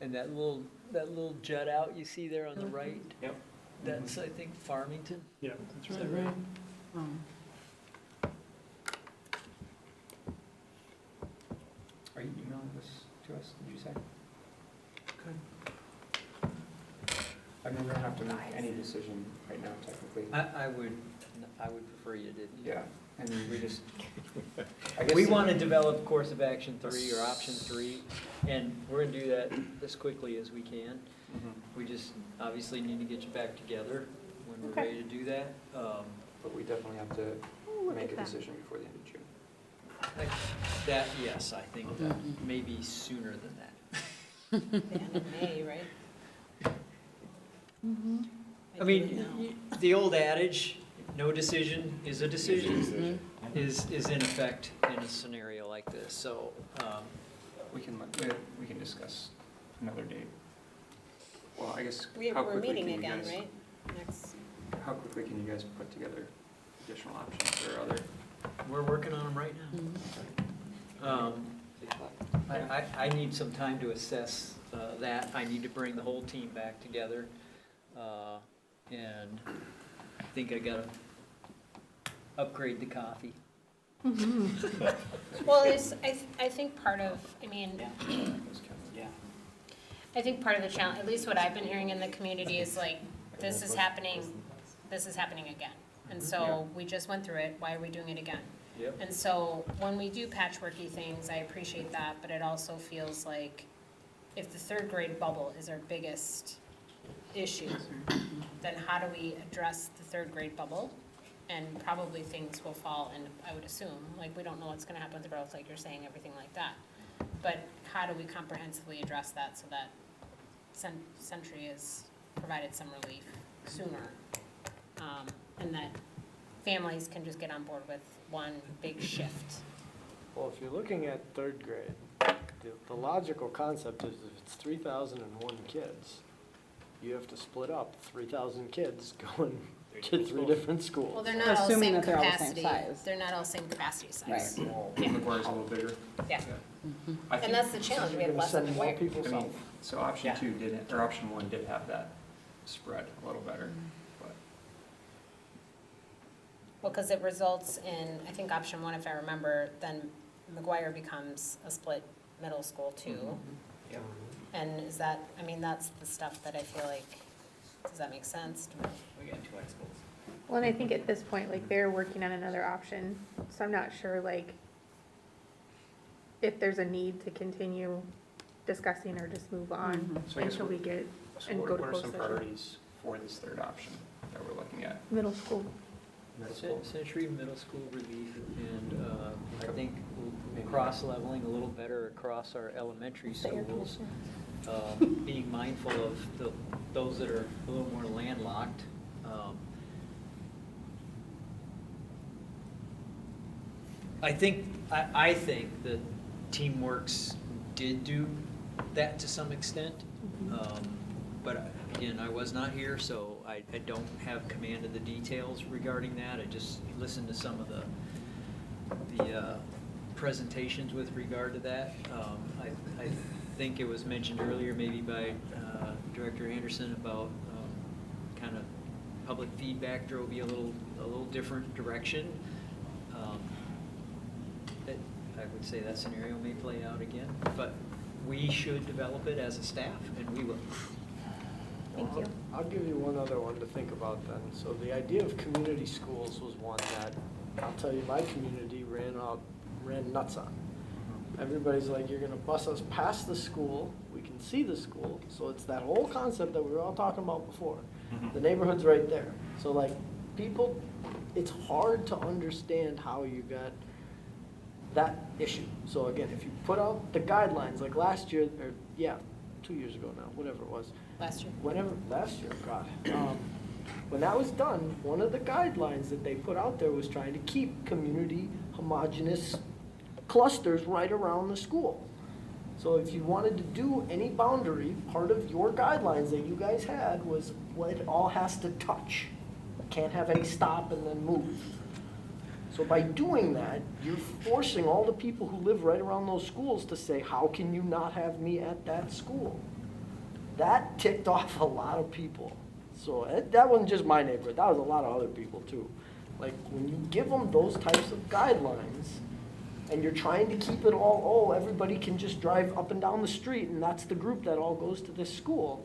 and that little jut out you see there on the right, Yep. that's, I think, Farmington. Yeah, Is that right? Are you emailing this to us, did you say? I mean, we don't have to make any decision right now technically. I would prefer you didn't. Yeah, I mean, we just, I guess. We want to develop course of action 3 or option 3, and we're gonna do that as quickly as we can. Mhm. We just obviously need to get you back together when we're Okay. ready to do that. But we definitely have to look make at a that. decision before the end of June. That, yes, I think that maybe sooner than that. The end of May, right? I mean, the old adage, no decision is a decision, is in effect in a scenario like this, so, We can discuss another date. Well, I guess, how We're quickly meeting can you again, guys, right? Next, how quickly can you guys put together additional options or other? we're working on them right now. I need some time to assess that. I need to bring the whole team back together. And I think I gotta upgrade the coffee. well, I think part of, I mean, Yeah. I think part of the challenge, at least what I've been hearing in the community is like, this is happening again. And so we just went through it, why are we doing it again? Yep. And so when we do patchworky things, I appreciate that, but it also feels like if the third grade bubble is our biggest issue, then how do we address the third grade bubble? And probably things will fall, and I would assume, like, we don't know what's gonna happen with the growth, like you're saying, everything like that. But how do we comprehensively address that so that Century has provided some relief sooner? And that families can just get on board with one big shift. Well, if you're looking at third grade, the logical concept is if it's 3,001 kids, you have to split up 3,000 kids going to 3 different Well, schools. they're not all Assuming same that they're all the same capacity, size. they're not all same capacity size. Well, Yeah. McGuire's a little bigger. Yeah, I think- and that's the challenge, we have You're gonna less than send the more wire. people I mean, south. so option Yeah. 2 didn't, or option 1 did have that spread a little better, but. Well, because it results in, I think option 1, if I remember, then McGuire becomes a split middle school too. Yep. And is that, I mean, that's the stuff that I feel like, does that make sense? We got 2 high schools. Well, and I think at this point, like, they're working on another option, so I'm not sure, like, if there's a need to continue discussing or just move on So I guess until we get, So and what go to what are closed some session. priorities for this third option that we're looking at? Middle school. Middle school? Century Middle School relief, and I think cross-leveling a little better across our elementary The air schools. conditioner. being mindful of those that are a little more landlocked. I think that Teamworks did do that to some extent. But again, I was not here, so I don't have command of the details regarding that. I just listened to some of the presentations with regard to that. I think it was mentioned earlier, maybe by Director Anderson, about kind of public feedback drove you a little different direction. I would say that scenario may play out again, but we should develop it as a staff, and we will. Thank you. I'll give you one other one to think about then. So the idea of community schools was one that, I'll tell you, my community ran nuts on. Everybody's like, you're gonna bus us past the school, we can see the school, so it's that whole concept that we were all talking about before. The neighborhood's right there. So like, people, it's hard to understand how you got that issue. So again, if you put out the guidelines, like last year, or 2 years ago now, whatever it was. Last year. Last year, God. When that was done, one of the guidelines that they put out there was trying to keep community homogeneous clusters right around the school. So if you wanted to do any boundary, part of your guidelines that you guys had was what it all has to touch. Can't have any stop and then move. So by doing that, you're forcing all the people who live right around those schools to say, how can you not have me at that school? That ticked off a lot of people. So that wasn't just my neighborhood, that was a lot of other people too. Like, when you give them those types of guidelines, and you're trying to keep it all, everybody can just drive up and down the street, and that's the group that all goes to this school,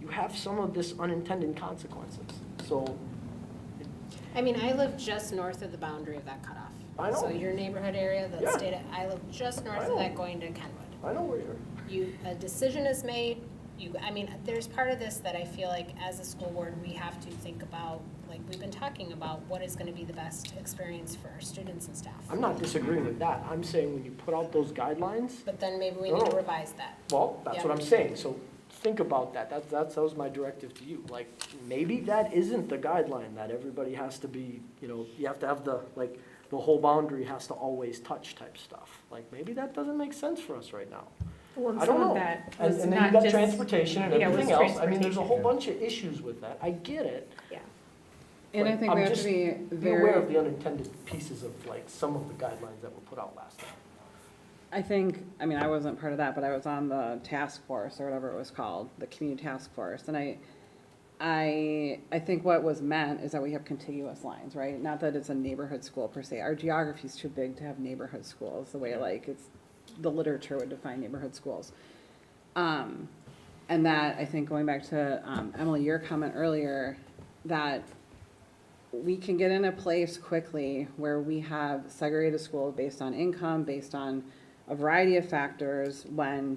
you have some of this unintended consequences. So, I mean, I live just north of the boundary of that cutoff. I know. So your neighborhood area, Yeah. that state, I live just north of that going to Kenwood. I know where you're. A decision is made, there's part of this that I feel like as a school board, we have to think about, like we've been talking about, what is gonna be the best experience for our students and staff. I'm not disagreeing with that, I'm saying when you put out those guidelines, But then maybe we No, need to no. revise that. well, that's Yeah. what I'm saying, so think about that, that was my directive to you. Like, maybe that isn't the guideline, that everybody has to be, you have to have the whole boundary has to always touch type stuff. Like, maybe that doesn't make sense for us right now. Well, I some don't of know. that And was then you not got just. transportation and yeah, it was everything else, I mean, there's a whole transportation. bunch of issues with that, I get it. Yeah. And I But think I'm we have just- to be Be aware of very, the unintended pieces of some of the guidelines that were put out last time. I wasn't part of that, but I was on the task force or whatever it was called, the community task force. And I think what was meant is that we have contiguous lines, right? Not that it's a neighborhood school per se. Our geography is too big to have neighborhood schools, the way the literature would define neighborhood schools. And that, I think, going back to Emily, your comment earlier, that we can get in a place quickly where we have segregated schools based on income, based on a variety of factors, when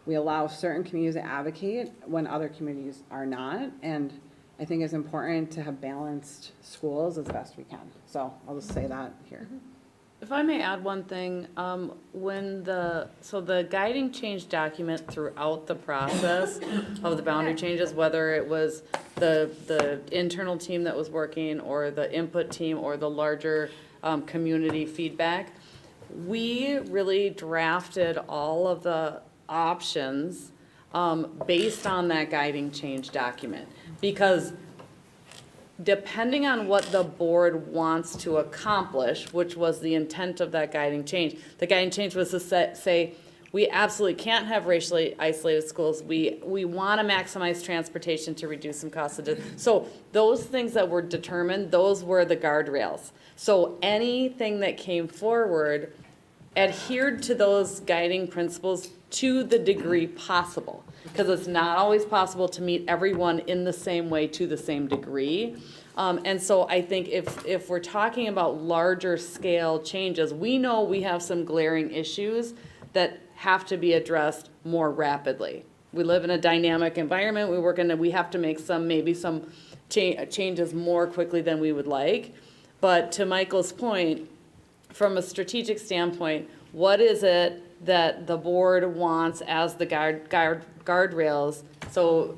we allow certain communities to advocate when other communities are not. And I think it's important to have balanced schools as best we can. So I'll just say that here. If I may add one thing, so the guiding change document throughout the process of the boundary changes, whether it was the internal team that was working, or the input team, or the larger community feedback, we really drafted all of the options based on that guiding change document. Because depending on what the board wants to accomplish, which was the intent of that guiding change, the guiding change was to say, we absolutely can't have racially isolated schools. We want to maximize transportation to reduce some costs. So those things that were determined, those were the guardrails. So anything that came forward adhered to those guiding principles to the degree possible, because it's not always possible to meet everyone in the same way to the same degree. And so I think if we're talking about larger scale changes, we know we have some glaring issues that have to be addressed more rapidly. We live in a dynamic environment, we have to make maybe some changes more quickly than we would like. But to Michael's point, from a strategic standpoint, what is it that the board wants as the guardrails. So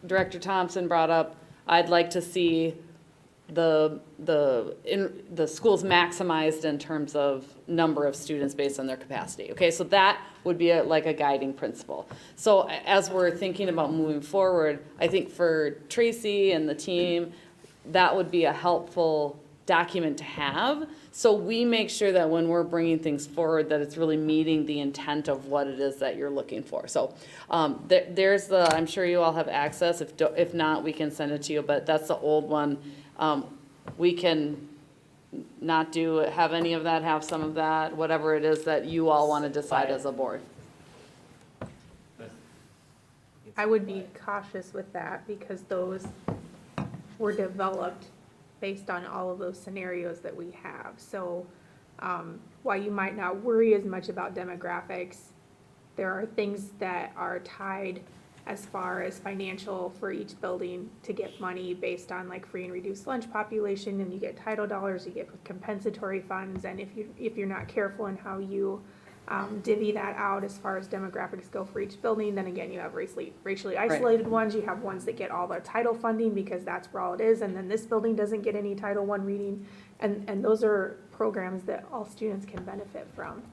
Director Thompson brought up, I'd like to see the schools maximized in terms of number of students based on their capacity. Okay, so that would be like a guiding principle. So as we're thinking about moving forward, I think for Tracy and the team, that would be a helpful document to have. So we make sure that when we're bringing things forward, that it's really meeting the intent of what it is that you're looking for. So there's the, I'm sure you all have access. If not, we can send it to you, but that's the old one. We can not have any of that, have some of that, whatever it is that you all want to decide as a board. I would be cautious with that because those were developed based on all of those scenarios that we have. So while you might not worry as much about demographics, there are things that are tied as far as financial for each building to get money based on like free and reduced lunch population, and you get title dollars, you get compensatory funds, and if you're not careful in how you divvy that out as far as demographics go for each building, then again, you have racially isolated ones, you have ones that get all their title funding because that's where all it is, and then this building doesn't get any Title I reading, and those are programs that all students can benefit from.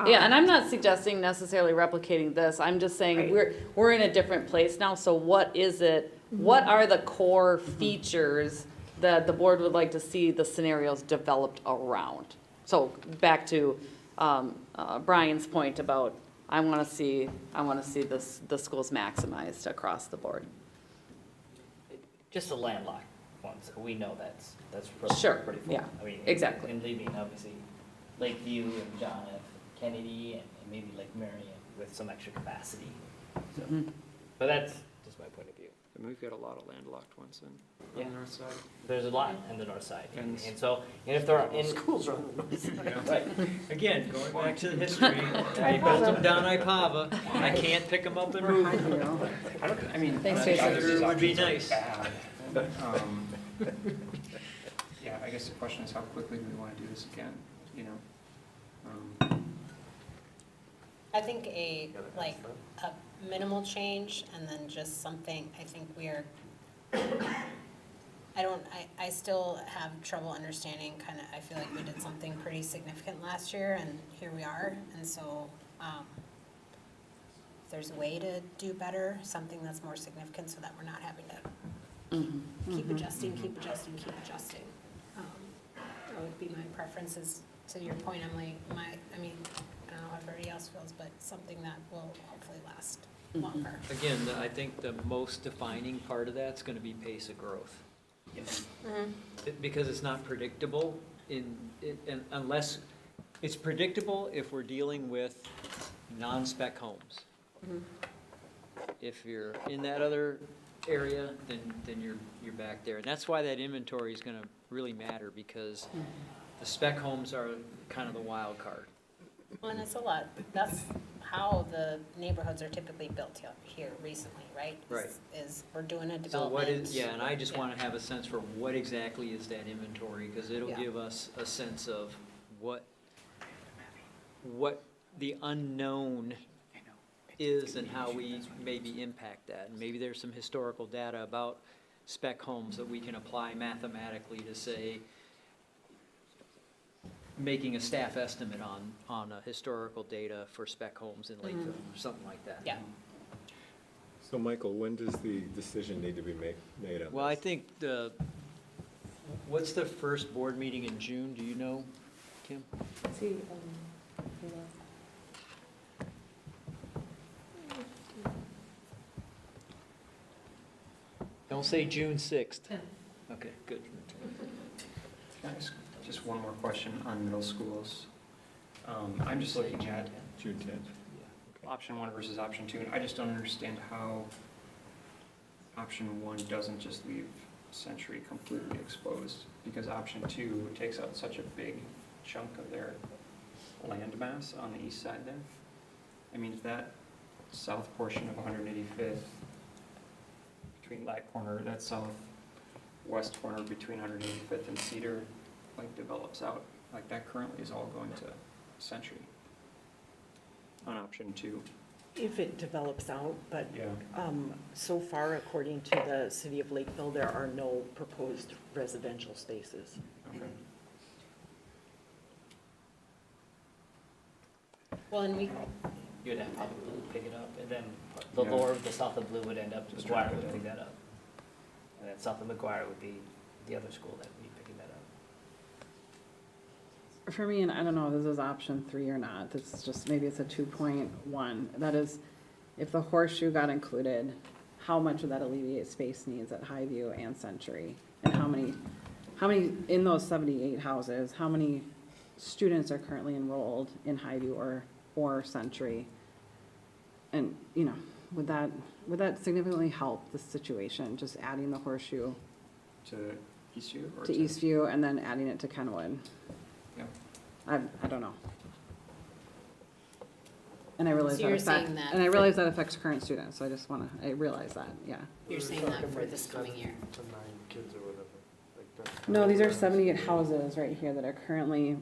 Yeah, and I'm not suggesting necessarily replicating this, I'm just saying we're in a different place now, so what is it, what are the core features that the board would like to see the scenarios developed around? So back to Brian's point about, I wanna see the schools maximized across the board. Just the landlocked ones, we know that's pretty Sure, full. yeah, I mean, exactly. And leaving obviously Lakeview and John F. Kennedy and maybe Lake Marion with some extra capacity. So, but that's just my point of view. And we've got a lot of landlocked ones on Yeah. the north side. There's a lot on the north side, And- and so, and if there are, and, Schools are on the north side. right, Again, going back to the history, I built them down Ipava, I can't pick them up and move them. I mean, Thanks, I think Jason. either of these It would be options are nice. bad. Yeah, I guess the question is how quickly do we want to do this again, you know? I think a minimal change and then just something, I think I still have trouble understanding I feel like we did something pretty significant last year and here we are. And so, if there's a way to do better, something that's more significant so that we're not having to keep adjusting. That would be my preferences. To your point, Emily, I mean, I don't know how everybody else feels, but something that will hopefully last longer. Again, I think the most defining part of that's gonna be pace of growth. Because it's not predictable unless, it's predictable if we're dealing with non-spec homes. If you're in that other area, then you're back there. And that's why that inventory is gonna really matter, because the spec homes are kind of the wild card. Well, and it's a lot, that's how the neighborhoods are typically built here recently, right? Right. Is we're doing a So development. what is, yeah, and I just Yeah. wanna have a sense for what exactly is that inventory, because it'll Yeah. give us a sense of what the unknown is and how we maybe impact that. And maybe there's some historical data about spec homes that we can apply mathematically to say, making a staff estimate on a historical data for spec homes in Lakeville, or something like that. Yeah. So Michael, when does the decision need to be made on Well, I this? think what's the first board meeting in June, do you know, Kim? Don't say June 6th. Okay, good. Guys, just one more question on middle schools. I'm just looking at June 10th? option 1 versus option 2, and I just don't understand how option 1 doesn't just leave Century completely exposed, because option 2 takes out such a big chunk of their land mass on the east side there. I mean, if that south portion of 185th, between that corner, that southwest corner between 185th and Cedar, like develops out, like that currently is all going to Century. on option 2? If it develops out, but Yeah. so far, according to the city of Lakeville, there are no proposed residential spaces. Okay. Well, and we, You'd have probably Blue pick it up, and then the Yeah. lower, the south of Blue would end up, Just McGuire right would there. pick that up. And then south of McGuire would be the other school that would be picking that up. For me, and I don't know if this is option 3 or not, this is just, maybe it's a 2.1. That is, if the horseshoe got included, how much would that alleviate space needs at Highview and Century? And how many, in those 78 houses, how many students are currently enrolled in Highview or Century? And, you know, would that significantly help the situation, just adding the horseshoe To Eastview or to Eastview and then adding it to Kenwood? Yeah. I don't know. And I realize So that you're affects, saying that and I for- realize that affects current students, so I realize that, yeah. you're saying that for this coming year. To 9 kids or whatever, like that. No, these are 78 houses right here that are currently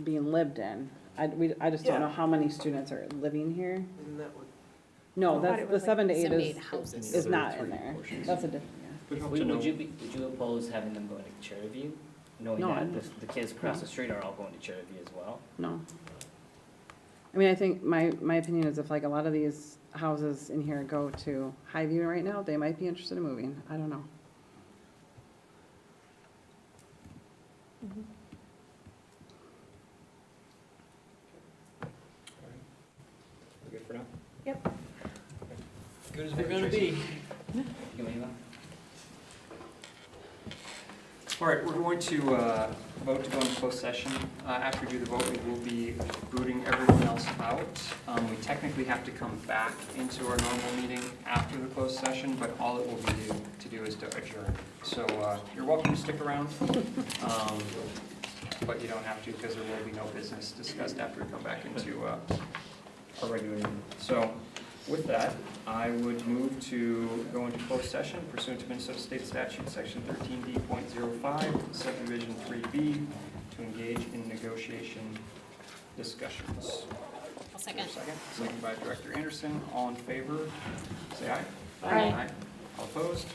being lived in. I just don't know Yeah. how many students are living here. Isn't that what? No, I thought that's, it the was like 7 to 8 78 is houses. is not Three in there. portions. That's a different, yeah. Would help to know. Would you oppose having them going to Cherry View? Knowing No, that I'm- the kids across no. the street are all going to Cherry View as well? No. I mean, I think my opinion is if like a lot of these houses in here go to Highview right now, they might be interested in moving. I don't know. We're good for now? Yep. Good as we're gonna be. You want to go? All right, we're going to vote to go into closed session. After we do the vote, we will be booting everyone else out. We technically have to come back into our normal meeting after the closed session, but all it will be to do is to adjourn. So you're welcome to stick around, but you don't have to because there will be no business discussed after we come back into our regular meeting. So with that, I would move to go into closed session pursuant to Minnesota State Statute, Section 13D.05, Subdivision 3B, to engage in negotiation discussions. I'll second. Second by Director Anderson. All in favor, say aye. Aye. All opposed?